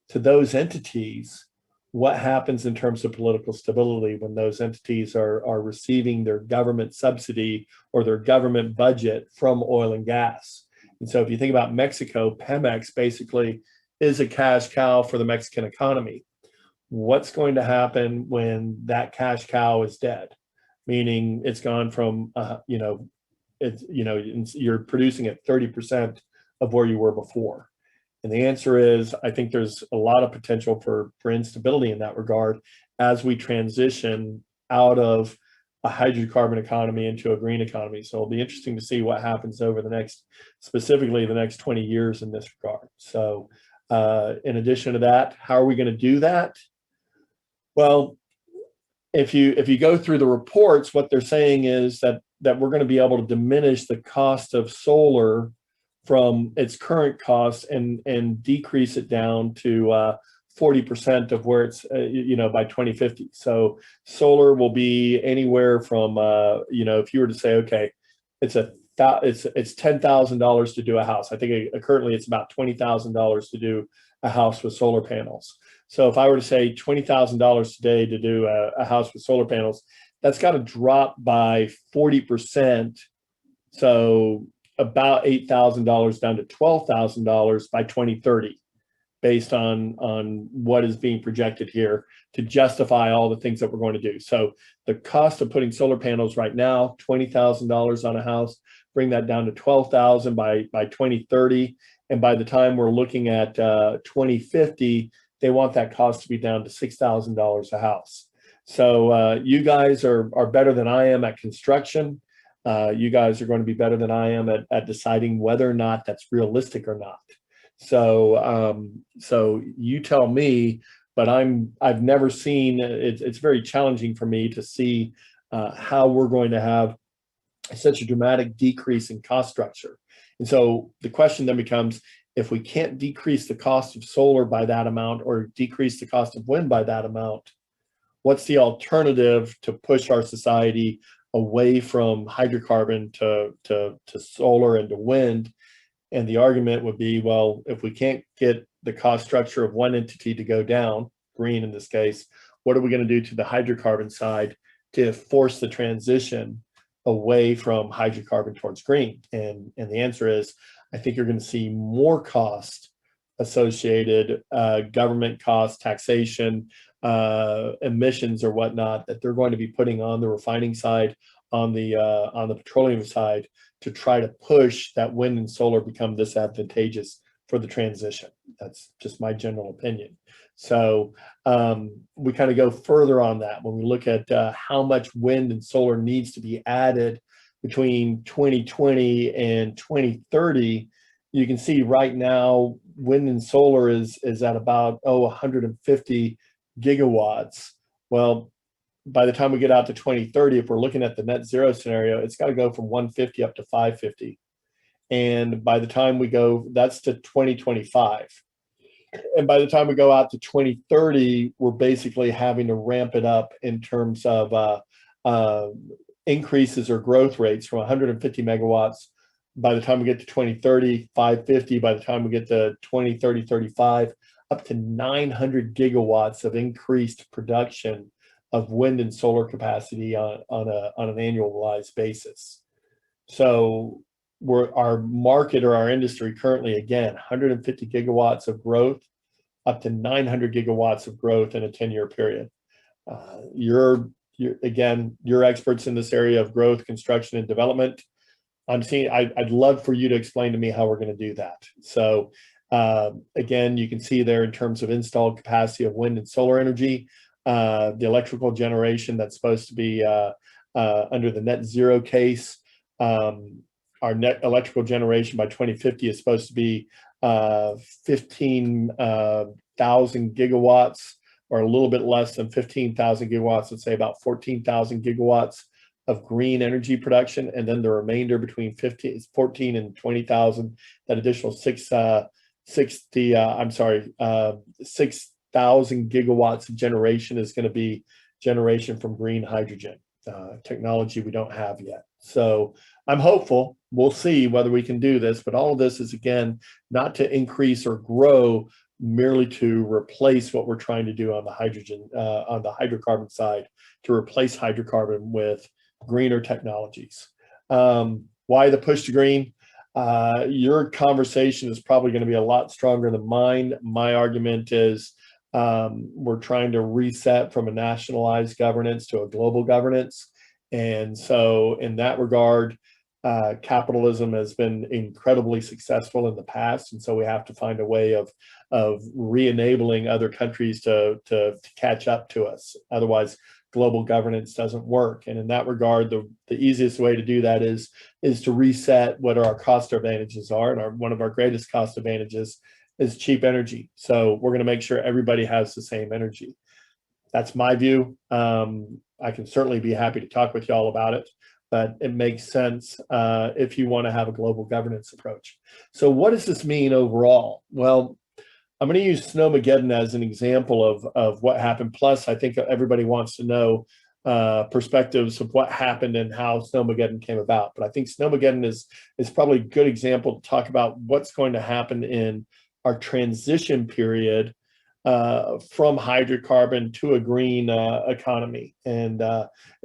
to those entities, what happens in terms of political stability when those entities are receiving their government subsidy or their government budget from oil and gas? And so if you think about Mexico, Pemex basically is a cash cow for the Mexican economy. What's going to happen when that cash cow is dead? Meaning it's gone from, you're producing at 30% of where you were before. And the answer is, I think there's a lot of potential for instability in that regard as we transition out of a hydrocarbon economy into a green economy. So it'll be interesting to see what happens over specifically the next 20 years in this regard. So in addition to that, how are we going to do that? Well, if you go through the reports, what they're saying is that we're going to be able to diminish the cost of solar from its current cost and decrease it down to 40% of where it's by 2050. So solar will be anywhere from if you were to say, okay, it's $10,000 to do a house. I think currently it's about $20,000 to do a house with solar panels. So if I were to say $20,000 today to do a house with solar panels, that's got to drop by 40%. So about $8,000 down to $12,000 by 2030, based on what is being projected here to justify all the things that we're going to do. So the cost of putting solar panels right now, $20,000 on a house, bring that down to $12,000 by 2030. And by the time we're looking at 2050, they want that cost to be down to $6,000 a house. So you guys are better than I am at construction. You guys are going to be better than I am at deciding whether or not that's realistic or not. So you tell me, but I've never seen, it's very challenging for me to see how we're going to have such a dramatic decrease in cost structure. And so the question then becomes, if we can't decrease the cost of solar by that amount or decrease the cost of wind by that amount, what's the alternative to push our society away from hydrocarbon to solar and to wind? And the argument would be, well, if we can't get the cost structure of one entity to go down, green in this case, what are we going to do to the hydrocarbon side to force the transition away from hydrocarbon towards green? And the answer is, I think you're going to see more cost associated, government costs, taxation, emissions or whatnot, that they're going to be putting on the refining side, on the petroleum side, to try to push that wind and solar become disadvantageous for the transition. That's just my general opinion. So we kind of go further on that when we look at how much wind and solar needs to be added between 2020 and 2030. You can see right now wind and solar is at about 150 gigawatts. Well, by the time we get out to 2030, if we're looking at the net zero scenario, it's got to go from 150 up to 550. And by the time we go, that's to 2025. And by the time we go out to 2030, we're basically having to ramp it up in terms of increases or growth rates from 150 megawatts. By the time we get to 2030, 550. By the time we get to 2030, 35, up to 900 gigawatts of increased production of wind and solar capacity on an annualized basis. So our market or our industry currently, again, 150 gigawatts of growth up to 900 gigawatts of growth in a 10-year period. Again, you're experts in this area of growth, construction, and development. I'd love for you to explain to me how we're going to do that. So again, you can see there in terms of installed capacity of wind and solar energy, the electrical generation that's supposed to be under the net zero case. Our net electrical generation by 2050 is supposed to be 15,000 gigawatts, or a little bit less than 15,000 gigawatts, let's say about 14,000 gigawatts of green energy production, and then the remainder between 14 and 20,000, that additional 6,000 gigawatts of generation is going to be generation from green hydrogen, technology we don't have yet. So I'm hopeful. We'll see whether we can do this, but all of this is, again, not to increase or grow, merely to replace what we're trying to do on the hydrogen, on the hydrocarbon side, to replace hydrocarbon with greener technologies. Why the push to green? Your conversation is probably going to be a lot stronger than mine. My argument is we're trying to reset from a nationalized governance to a global governance. And so in that regard, capitalism has been incredibly successful in the past. And so we have to find a way of re-enabling other countries to catch up to us. Otherwise, global governance doesn't work. And in that regard, the easiest way to do that is to reset what our cost advantages are. And one of our greatest cost advantages is cheap energy. So we're going to make sure everybody has the same energy. That's my view. I can certainly be happy to talk with you all about it, but it makes sense if you want to have a global governance approach. So what does this mean overall? Well, I'm going to use Snowmageddon as an example of what happened. Plus, I think everybody wants to know perspectives of what happened and how Snowmageddon came about. But I think Snowmageddon is probably a good example to talk about what's going to happen in our transition period from hydrocarbon to a green economy. And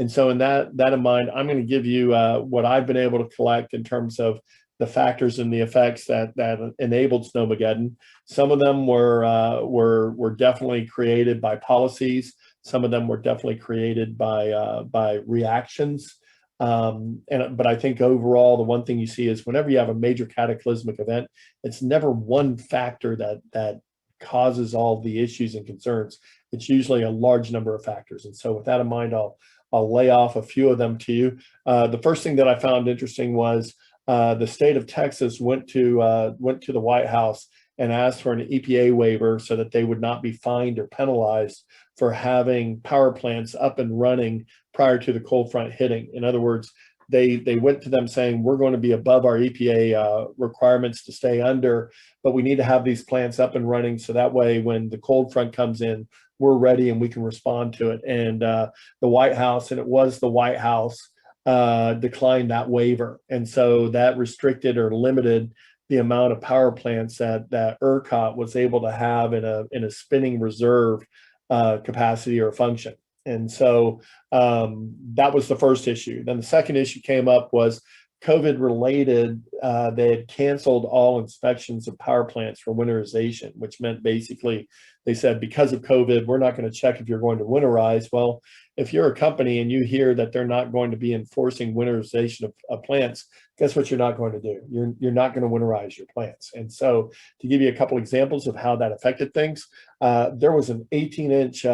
so in that in mind, I'm going to give you what I've been able to collect in terms of the factors and the effects that enabled Snowmageddon. Some of them were definitely created by policies. Some of them were definitely created by reactions. But I think overall, the one thing you see is whenever you have a major cataclysmic event, it's never one factor that causes all the issues and concerns. It's usually a large number of factors. And so with that in mind, I'll lay off a few of them to you. The first thing that I found interesting was the state of Texas went to the White House and asked for an EPA waiver so that they would not be fined or penalized for having power plants up and running prior to the cold front hitting. In other words, they went to them saying, we're going to be above our EPA requirements to stay under, but we need to have these plants up and running so that way when the cold front comes in, we're ready and we can respond to it. And the White House, and it was the White House, declined that waiver. And so that restricted or limited the amount of power plants that ERCOT was able to have in a spinning reserve capacity or function. And so that was the first issue. Then the second issue came up was COVID related. They had canceled all inspections of power plants for winterization, which meant basically they said, because of COVID, we're not going to check if you're going to winterize. Well, if you're a company and you hear that they're not going to be enforcing winterization of plants, guess what you're not going to do? You're not going to winterize your plants. And so to give you a couple examples of how that affected things, there was an 18-inch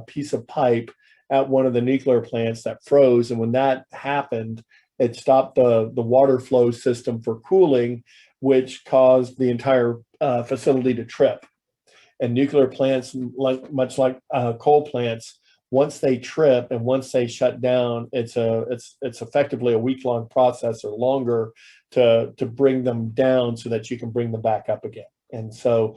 piece of pipe at one of the nuclear plants that froze. And when that happened, it stopped the water flow system for cooling, which caused the entire facility to trip. And nuclear plants, much like coal plants, once they trip and once they shut down, it's effectively a week-long process or longer to bring them down so that you can bring them back up again. And so,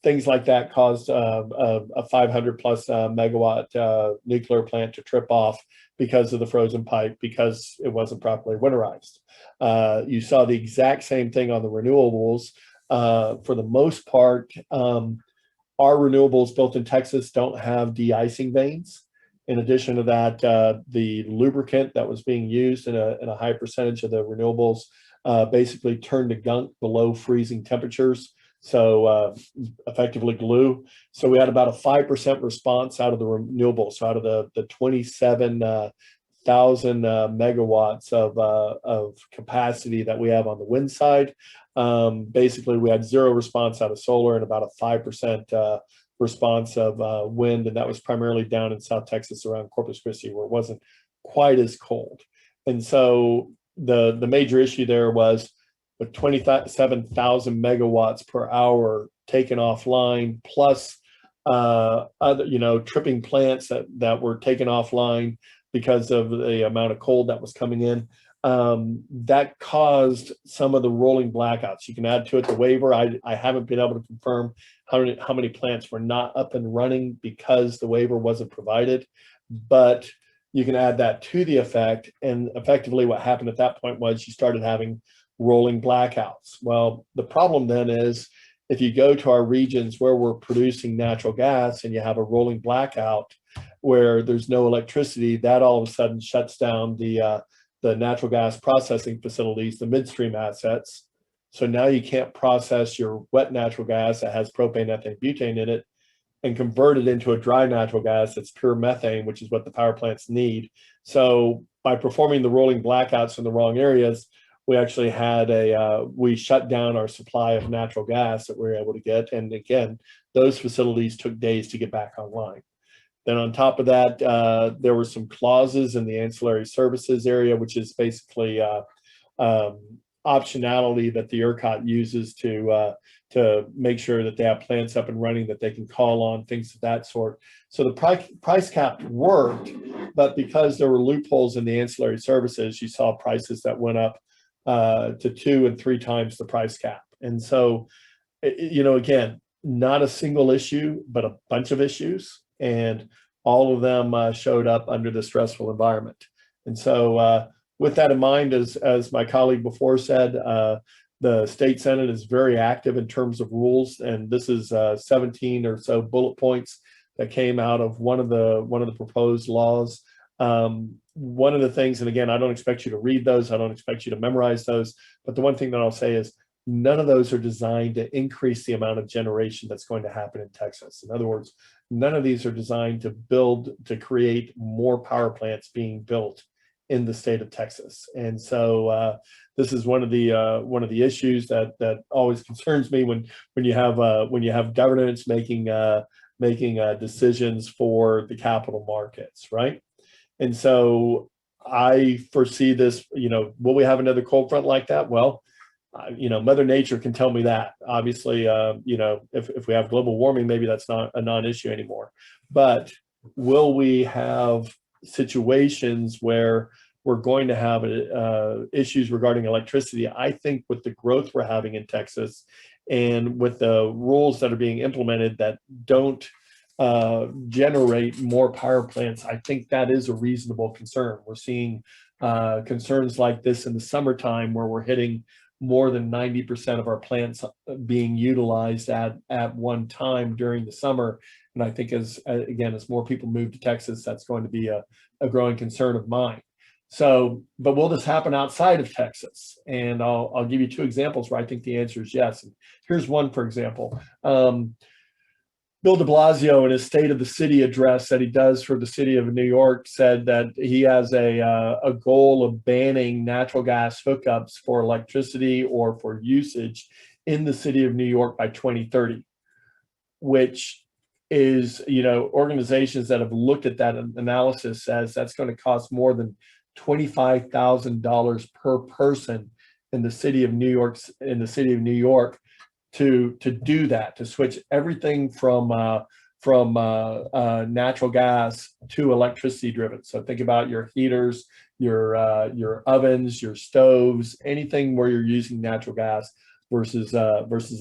things like that caused a 500 plus megawatt nuclear plant to trip off because of the frozen pipe, because it wasn't properly winterized. You saw the exact same thing on the renewables. For the most part, our renewables built in Texas don't have de-icing vanes. In addition to that, the lubricant that was being used in a high percentage of the renewables basically turned to gunk below freezing temperatures. so effectively glue. So we had about a 5% response out of the renewables, so out of the 27,000 megawatts of capacity that we have on the wind side. Basically, we had 0 response out of solar and about a 5% response of wind, and that was primarily down in South Texas around Corpus Christi, where it wasn't quite as cold. And so the major issue there was with 27,000 megawatts per hour taken offline, plus other tripping plants that were taken offline because of the amount of cold that was coming in. That caused some of the rolling blackouts. You can add to it the waiver. I haven't been able to confirm how many plants were not up and running because the waiver wasn't provided, but you can add that to the effect. And effectively what happened at that point was you started having rolling blackouts. Well, the problem then is if you go to our regions where we're producing natural gas and you have a rolling blackout where there's no electricity, that all of a sudden shuts down the natural gas processing facilities, the midstream assets. So now you can't process your wet natural gas that has propane, ethane, butane in it and convert it into a dry natural gas that's pure methane, which is what the power plants need. So by performing the rolling blackouts in the wrong areas, we actually had we shut down our supply of natural gas that we were able to get. And again, those facilities took days to get back online. Then on top of that, there were some clauses in the ancillary services area, which is basically optionality that the ERCOT uses to make sure that they have plants up and running that they can call on, things of that sort. So the price cap worked, but because there were loopholes in the ancillary services, you saw prices that went up to 2 and 3 times the price cap. And so, again, not a single issue, but a bunch of issues. And all of them showed up under the stressful environment. And so with that in mind, as my colleague before said, the state Senate is very active in terms of rules. And this is 17 or so bullet points that came out of one of the proposed laws. One of the things, and again, I don't expect you to read those, I don't expect you to memorize those, but the one thing that I'll say is none of those are designed to increase the amount of generation that's going to happen in Texas. In other words, none of these are designed to create more power plants being built in the state of Texas. And so this is one of the issues that always concerns me when you have governments making decisions for the capital markets, right? And so I foresee this, will we have another cold front like that? Well, Mother Nature can tell me that. Obviously, if we have global warming, maybe that's not a non-issue anymore. But will we have situations where we're going to have issues regarding electricity? I think with the growth we're having in Texas and with the rules that are being implemented that don't generate more power plants, I think that is a reasonable concern. We're seeing concerns like this in the summertime where we're hitting more than 90% of our plants being utilized at one time during the summer. And I think as more people move to Texas, that's going to be a growing concern of mine. So, but will this happen outside of Texas? And I'll give you 2 examples where I think the answer is yes. And here's one, for example. Bill de Blasio, in his State of the City address that he does for the city of New York, said that he has a goal of banning natural gas hookups for electricity or for usage in the city of New York by 2030, which is, organizations that have looked at that analysis says that's going to cost more than $25,000 per person in the city of New York, to do that, to switch everything from natural gas to electricity driven. So think about your heaters, your ovens, your stoves, anything where you're using natural gas versus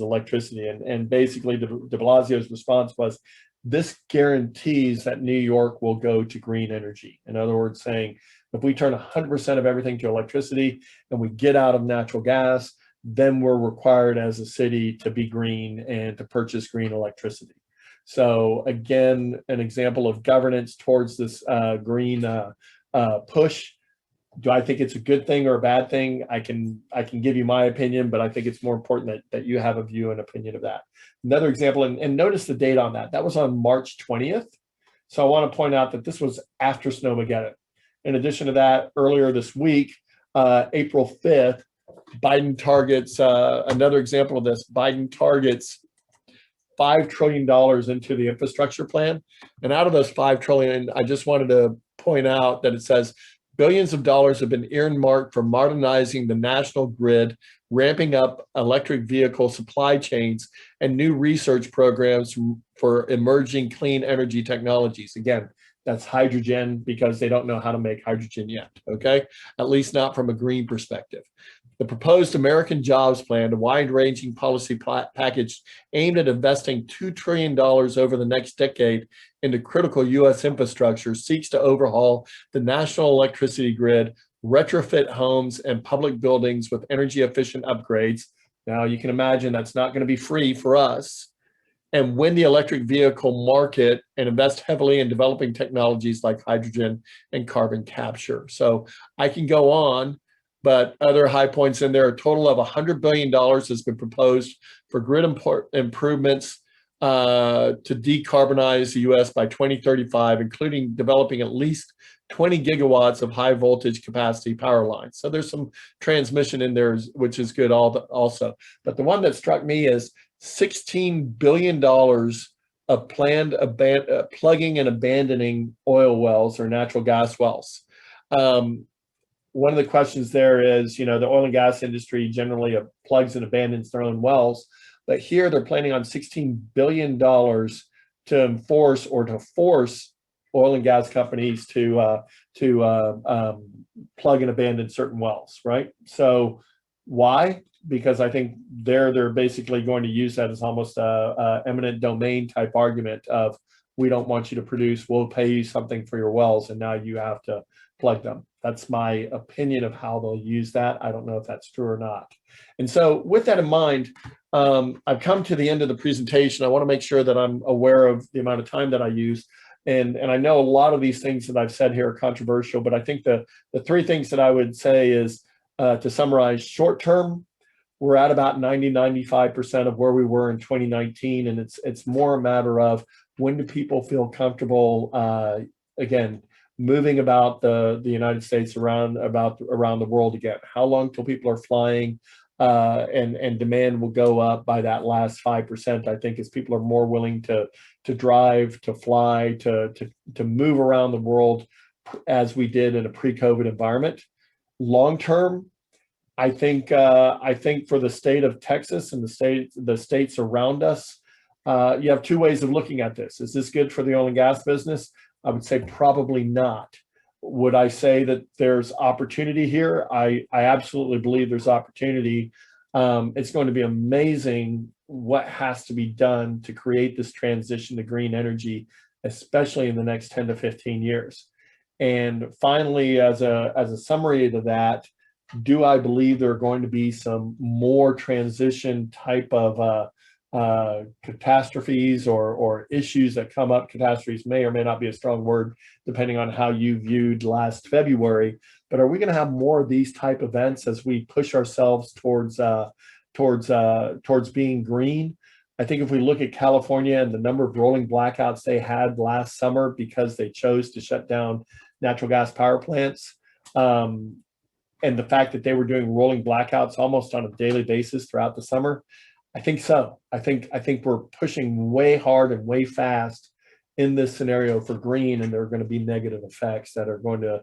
electricity. And basically de Blasio's response was, this guarantees that New York will go to green energy. In other words, saying if we turn 100% of everything to electricity and we get out of natural gas, then we're required as a city to be green and to purchase green electricity. So again, an example of governance towards this green push. Do I think it's a good thing or a bad thing? I can give you my opinion, but I think it's more important that you have a view and opinion of that. Another example, and notice the date on that. That was on March 20th. So I want to point out that this was after Snowmageddon. In addition to that, earlier this week, April 5th, Biden targets, another example of this, Biden targets $5 trillion into the infrastructure plan. And out of those $5 trillion, I just wanted to point out that it says billions of dollars have been earmarked for modernizing the national grid, ramping up electric vehicle supply chains, and new research programs for emerging clean energy technologies. Again, that's hydrogen, because they don't know how to make hydrogen yet, okay? At least not from a green perspective. The proposed American Jobs Plan, a wide-ranging policy package aimed at investing $2 trillion over the next decade into critical U.S. infrastructure, seeks to overhaul the national electricity grid, retrofit homes and public buildings with energy-efficient upgrades. Now, you can imagine that's not going to be free for us. And win the electric vehicle market and invest heavily in developing technologies like hydrogen and carbon capture. So I can go on, but other high points in there, a total of $100 billion has been proposed for grid improvements to decarbonize the U.S. by 2035, including developing at least 20 gigawatts of high voltage capacity power lines. So there's some transmission in there, which is good also. But the one that struck me is $16 billion of planned plugging and abandoning oil wells or natural gas wells. One of the questions there is, the oil and gas industry generally plugs and abandons their own wells, but here they're planning on $16 billion to enforce or to force oil and gas companies to plug and abandon certain wells, right? So why? Because I think they're basically going to use that as almost a eminent domain type argument of, we don't want you to produce, we'll pay you something for your wells, and now you have to plug them. That's my opinion of how they'll use that. I don't know if that's true or not. And so with that in mind, I've come to the end of the presentation. I want to make sure that I'm aware of the amount of time that I use. And I know a lot of these things that I've said here are controversial, but I think the three things that I would say is, to summarize, short term, we're at about 90–95% of where we were in 2019. And it's more a matter of, when do people feel comfortable, again, moving about the United States around the world again? How long till people are flying, and demand will go up by that last 5%, I think, as people are more willing to drive, to fly, to move around the world as we did in a pre-COVID environment. Long term, I think for the state of Texas and the states around us, you have two ways of looking at this. Is this good for the oil and gas business? I would say probably not. Would I say that there's opportunity here? I absolutely believe there's opportunity. It's going to be amazing what has to be done to create this transition to green energy, especially in the next 10 to 15 years. And finally, as a summary to that, do I believe there are going to be some more transition type of catastrophes or issues that come up? Catastrophes may or may not be a strong word, depending on how you viewed last February. But are we going to have more of these type events as we push ourselves towards being green? I think if we look at California and the number of rolling blackouts they had last summer because they chose to shut down natural gas power plants, and the fact that they were doing rolling blackouts almost on a daily basis throughout the summer, I think so. I think we're pushing way hard and way fast in this scenario for green, and there are going to be negative effects that are going to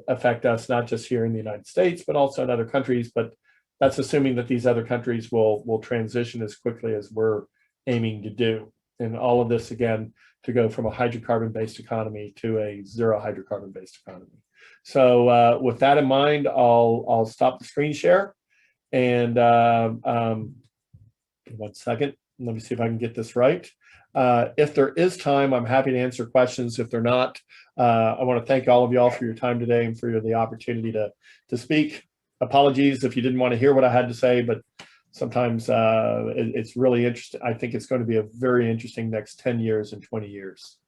affect us, not just here in the United States, but also in other countries. But that's assuming that these other countries will transition as quickly as we're aiming to do. And all of this, again, to go from a hydrocarbon-based economy to a zero hydrocarbon-based economy. So with that in mind, I'll stop the screen share. And 1 second, let me see if I can get this right. If there is time, I'm happy to answer questions. If they're not, I want to thank all of y'all for your time today and for the opportunity to speak. Apologies if you didn't want to hear what I had to say, but sometimes it's really interesting. I think it's going to be a very interesting next 10 years and 20 years.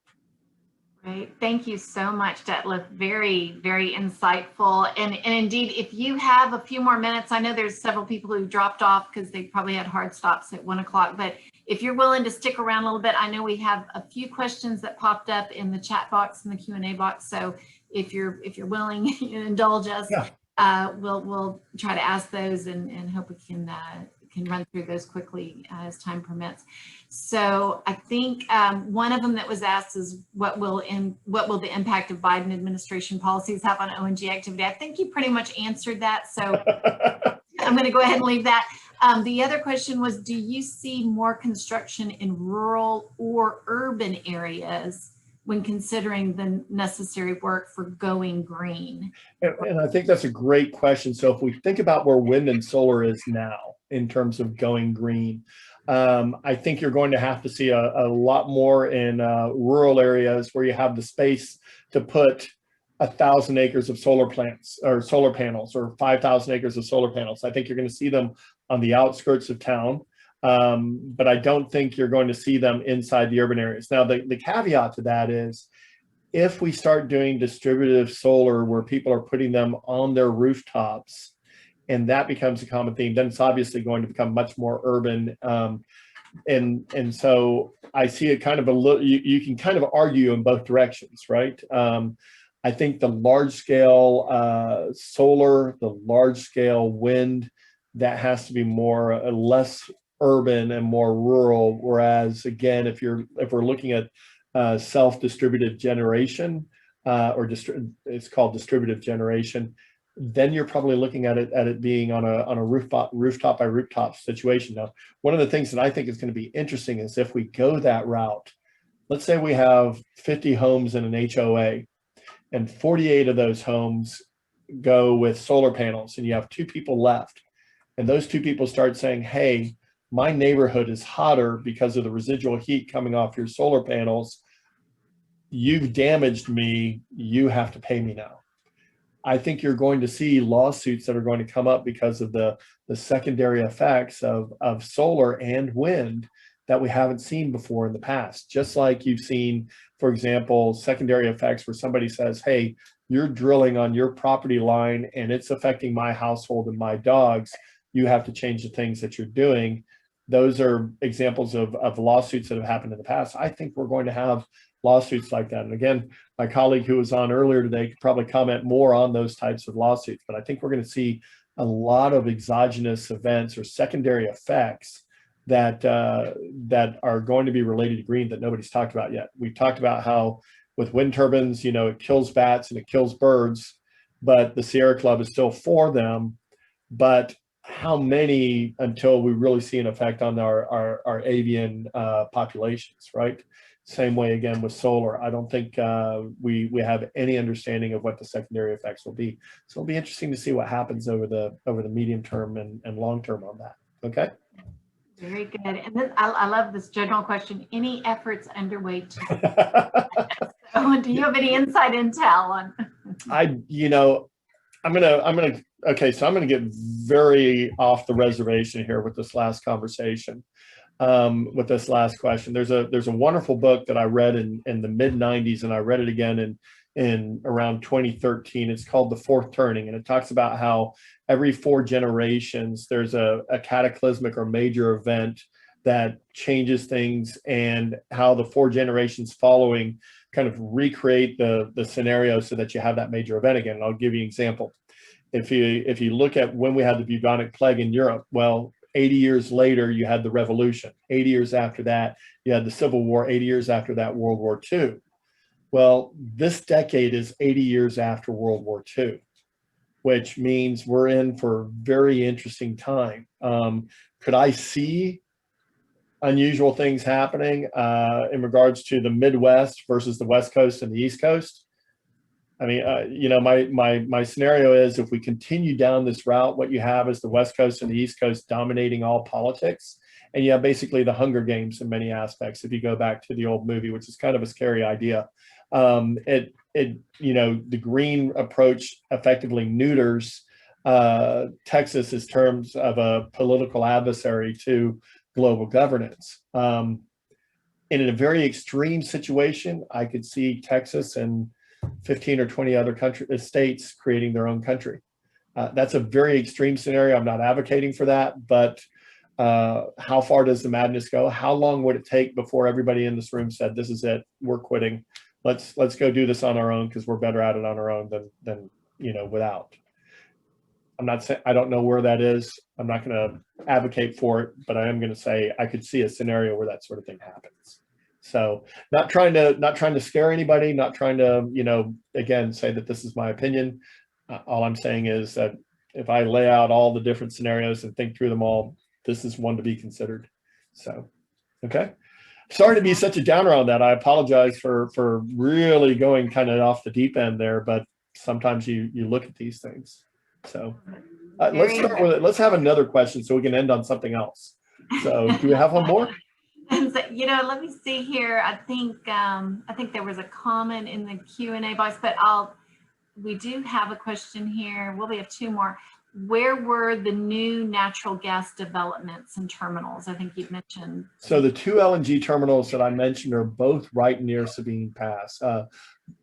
Great. Thank you so much, Detlef. Very, very insightful. And indeed, if you have a few more minutes, I know there's several people who dropped off because they probably had hard stops at 1 o'clock, but if you're willing to stick around a little bit, I know we have a few questions that popped up in the chat box and the Q&A box. So if you're willing, indulge us. Yeah. We'll try to ask those and hope we can run through those quickly as time permits. So I think one of them that was asked is what will the impact of Biden administration policies have on ONG activity? I think you pretty much answered that. So I'm going to go ahead and leave that. The other question was, do you see more construction in rural or urban areas when considering the necessary work for going green? And I think that's a great question. So if we think about where wind and solar is now in terms of going green, I think you're going to have to see a lot more in rural areas where you have the space to put 1,000 acres of solar plants or solar panels, or 5,000 acres of solar panels. I think you're going to see them on the outskirts of town. But I don't think you're going to see them inside the urban areas. Now, the caveat to that is, if we start doing distributive solar where people are putting them on their rooftops, and that becomes a common theme, then it's obviously going to become much more urban. And so I see it kind of a little, you can kind of argue in both directions, right? I think the large scale solar, the large scale wind, that has to be less urban and more rural. Whereas again, if we're looking at self-distributed generation, it's called distributive generation, then you're probably looking at it being on a rooftop by rooftop situation. Now, one of the things that I think is going to be interesting is if we go that route. Let's say we have 50 homes in an HOA, and 48 of those homes go with solar panels, and you have 2 people left, and those 2 people start saying, hey, my neighborhood is hotter because of the residual heat coming off your solar panels. You've damaged me. You have to pay me now. I think you're going to see lawsuits that are going to come up because of the secondary effects of solar and wind that we haven't seen before in the past. Just like you've seen, for example, secondary effects where somebody says, hey, you're drilling on your property line and it's affecting my household and my dogs. You have to change the things that you're doing. Those are examples of lawsuits that have happened in the past. I think we're going to have lawsuits like that. And again, my colleague who was on earlier today could probably comment more on those types of lawsuits, but I think we're going to see a lot of exogenous events or secondary effects that are going to be related to green that nobody's talked about yet. We've talked about how with wind turbines, it kills bats and it kills birds, but the Sierra Club is still for them. But how many until we really see an effect on our avian populations, right? Same way again with solar. I don't think we have any understanding of what the secondary effects will be. So it'll be interesting to see what happens over the medium term and long term on that. Okay. Very good. And then I love this general question. Any efforts underway to so do you have any inside intel on? I'm gonna get very off the reservation here with this last conversation. With this last question, there's a wonderful book that I read in the mid 90s, and I read it again in around 2013. It's called The Fourth Turning, and it talks about how every 4 generations there's a cataclysmic or major event that changes things, and how the 4 generations following kind of recreate the scenario so that you have that major event again. And I'll give you an example. If you look at when we had the bubonic plague in Europe, well, 80 years later, you had the revolution. 80 years after that, you had the Civil War. 80 years after that, World War II. Well, this decade is 80 years after World War II, which means we're in for a very interesting time. Could I see unusual things happening in regards to the Midwest versus the West Coast and the East Coast? I mean, my scenario is if we continue down this route, what you have is the West Coast and the East Coast dominating all politics. And you have basically the Hunger Games in many aspects, if you go back to the old movie, which is kind of a scary idea. The green approach effectively neuters Texas in terms of a political adversary to global governance. in a very extreme situation, I could see Texas and 15 or 20 other states creating their own country. That's a very extreme scenario. I'm not advocating for that, but how far does the madness go? How long would it take before everybody in this room said, "This is it, we're quitting. Let's go do this on our own because we're better at it on our own than without." I'm not saying, I don't know where that is. I'm not going to advocate for it, but I am going to say I could see a scenario where that sort of thing happens. So not trying to scare anybody, not trying to, again, say that this is my opinion. All I'm saying is that if I lay out all the different scenarios and think through them all, this is one to be considered. So, okay. Sorry to be such a downer on that. I apologize for really going kind of off the deep end there, but sometimes you look at these things. So let's start with it. Let's have another question so we can end on something else. So do we have one more? And so, let me see here. I think there was a comment in the Q&A box, but we do have a question here. Well, we have two more. Where were the new natural gas developments and terminals? I think you've mentioned. So the two LNG terminals that I mentioned are both right near Sabine Pass.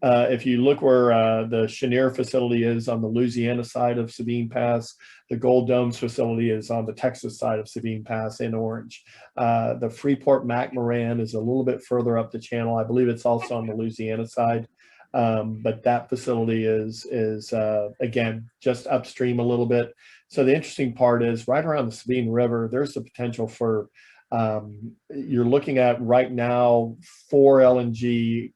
If you look where the Cheniere facility is on the Louisiana side of Sabine Pass, the Gold Domes facility is on the Texas side of Sabine Pass in orange. The Freeport McMoran is a little bit further up the channel. I believe it's also on the Louisiana side. But that facility is again, just upstream a little bit. So the interesting part is right around the Sabine River, there's the potential for, you're looking at right now 4 LNG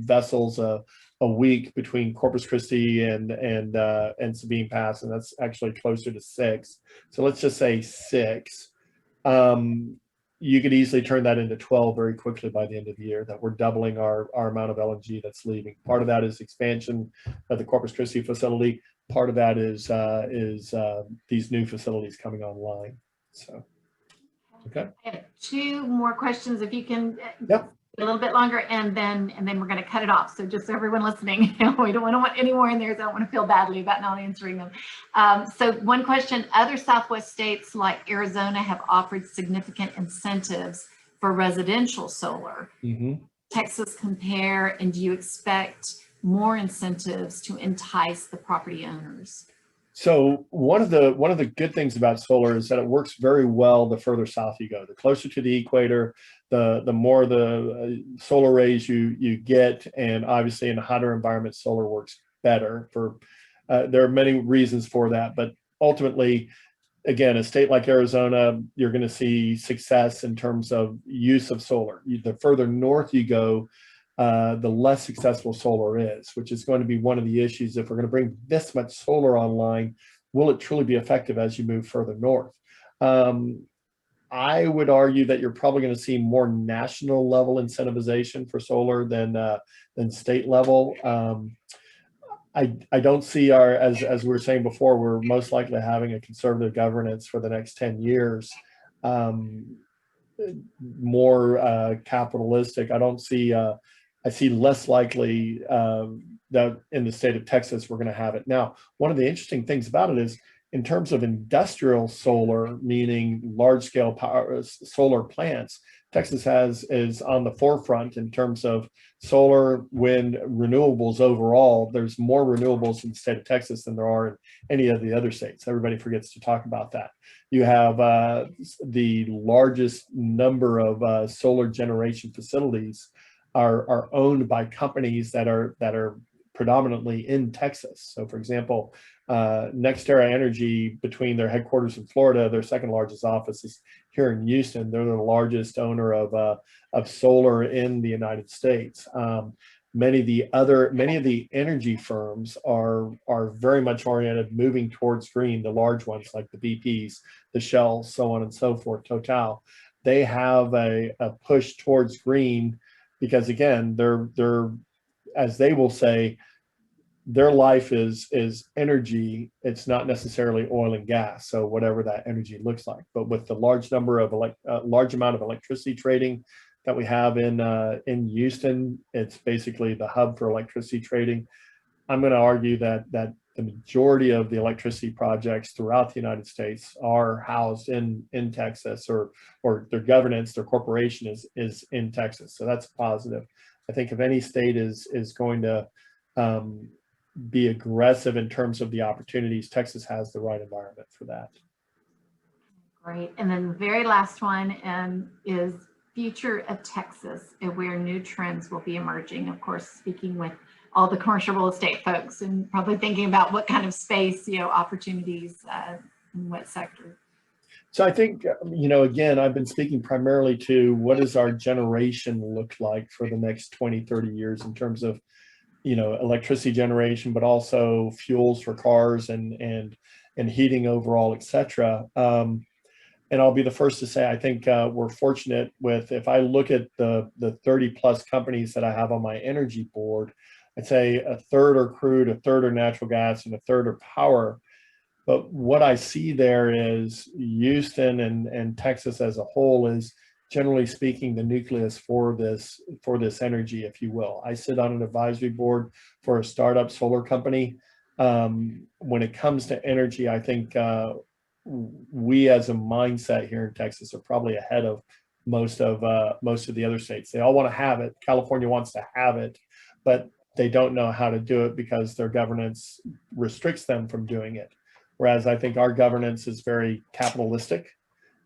vessels a week between Corpus Christi and Sabine Pass, and that's actually closer to 6. So let's just say 6. You could easily turn that into 12 very quickly by the end of the year, that we're doubling our amount of LNG that's leaving. Part of that is expansion of the Corpus Christi facility. Part of that is these new facilities coming online. So, okay. I have 2 more questions, if you can. Yep. A little bit longer, and then we're going to cut it off. So just so everyone listening, we don't want any more in there, so I don't want to feel badly about not answering them. So one question: other Southwest states like Arizona have offered significant incentives for residential solar. Mm-hmm. Texas compare, and do you expect more incentives to entice the property owners? So one of the good things about solar is that it works very well the further south you go. The closer to the equator, the more the solar rays you get, and obviously in a hotter environment, solar works better. There are many reasons for that, but ultimately, again, a state like Arizona, you're going to see success in terms of use of solar. The further north you go, the less successful solar is, which is going to be one of the issues. If we're going to bring this much solar online, will it truly be effective as you move further north? I would argue that you're probably going to see more national level incentivization for solar than state level. I don't see as we were saying before, we're most likely having a conservative governance for the next 10 years. More capitalistic. I see less likely that in the state of Texas we're going to have it. Now, one of the interesting things about it is, in terms of industrial solar, meaning large-scale power solar plants, Texas is on the forefront in terms of solar, wind, renewables overall. There's more renewables in the state of Texas than there are in any of the other states. Everybody forgets to talk about that. You have the largest number of solar generation facilities are owned by companies that are predominantly in Texas. So, for example, NextEra Energy, between their headquarters in Florida, their second largest office is here in Houston. They're the largest owner of solar in the United States. Many of the energy firms are very much oriented moving towards green. The large ones like the BPs, the Shells, so on and so forth, Total, they have a push towards green because, again, they're as they will say, their life is energy. It's not necessarily oil and gas. So whatever that energy looks like, but with the large number of large amount of electricity trading that we have in Houston, it's basically the hub for electricity trading. I'm going to argue that the majority of the electricity projects throughout the United States are housed in Texas, or their governance, their corporation is in Texas. So that's positive. I think if any state is going to be aggressive in terms of the opportunities, Texas has the right environment for that. Great. And then the very last one is future of Texas, and where new trends will be emerging. Of course, speaking with all the commercial real estate folks and probably thinking about what kind of space, opportunities in what sector. So I think, again, I've been speaking primarily to what does our generation look like for the next 20, 30 years in terms of, electricity generation, but also fuels for cars and heating overall, et cetera. And I'll be the first to say, I think we're fortunate with, if I look at the 30 plus companies that I have on my energy board, I'd say a third are crude, a third are natural gas, and a third are power. But what I see there is Houston and Texas as a whole is, generally speaking, the nucleus for this energy, if you will. I sit on an advisory board for a startup solar company. When it comes to energy, I think we as a mindset here in Texas are probably ahead of most of the other states. They all want to have it. California wants to have it, but they don't know how to do it because their governance restricts them from doing it. Whereas I think our governance is very capitalistic,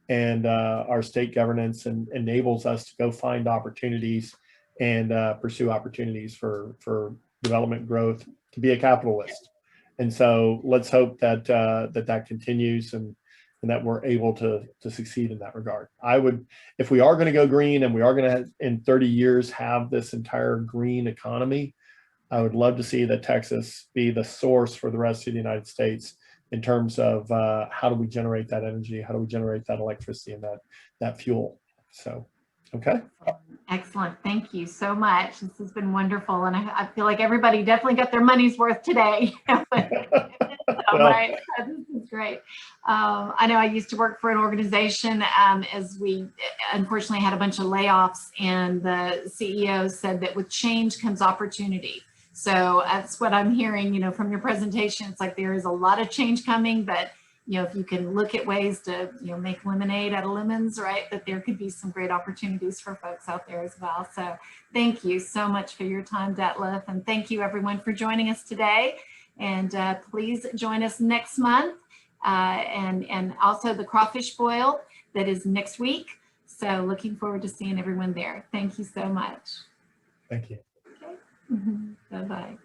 and our state governance enables us to go find opportunities and pursue opportunities for development growth, to be a capitalist. And so let's hope that that continues and that we're able to succeed in that regard. I would, if we are going to go green and we are going to, in 30 years, have this entire green economy, I would love to see that Texas be the source for the rest of the United States in terms of how do we generate that energy, how do we generate that electricity and that fuel. So, okay. Excellent. Thank you so much. This has been wonderful. And I feel like everybody definitely got their money's worth today. Right. This is great. I know I used to work for an organization as we unfortunately had a bunch of layoffs, and the CEO said that with change comes opportunity. So that's what I'm hearing, from your presentation. It's like there is a lot of change coming, but if you can look at ways to, make lemonade out of lemons, right, that there could be some great opportunities for folks out there as well. So thank you so much for your time, Detlef, and thank you everyone for joining us today. And please join us next month, and also the crawfish boil that is next week. So looking forward to seeing everyone there. Thank you so much. Thank you. Okay. Bye-bye.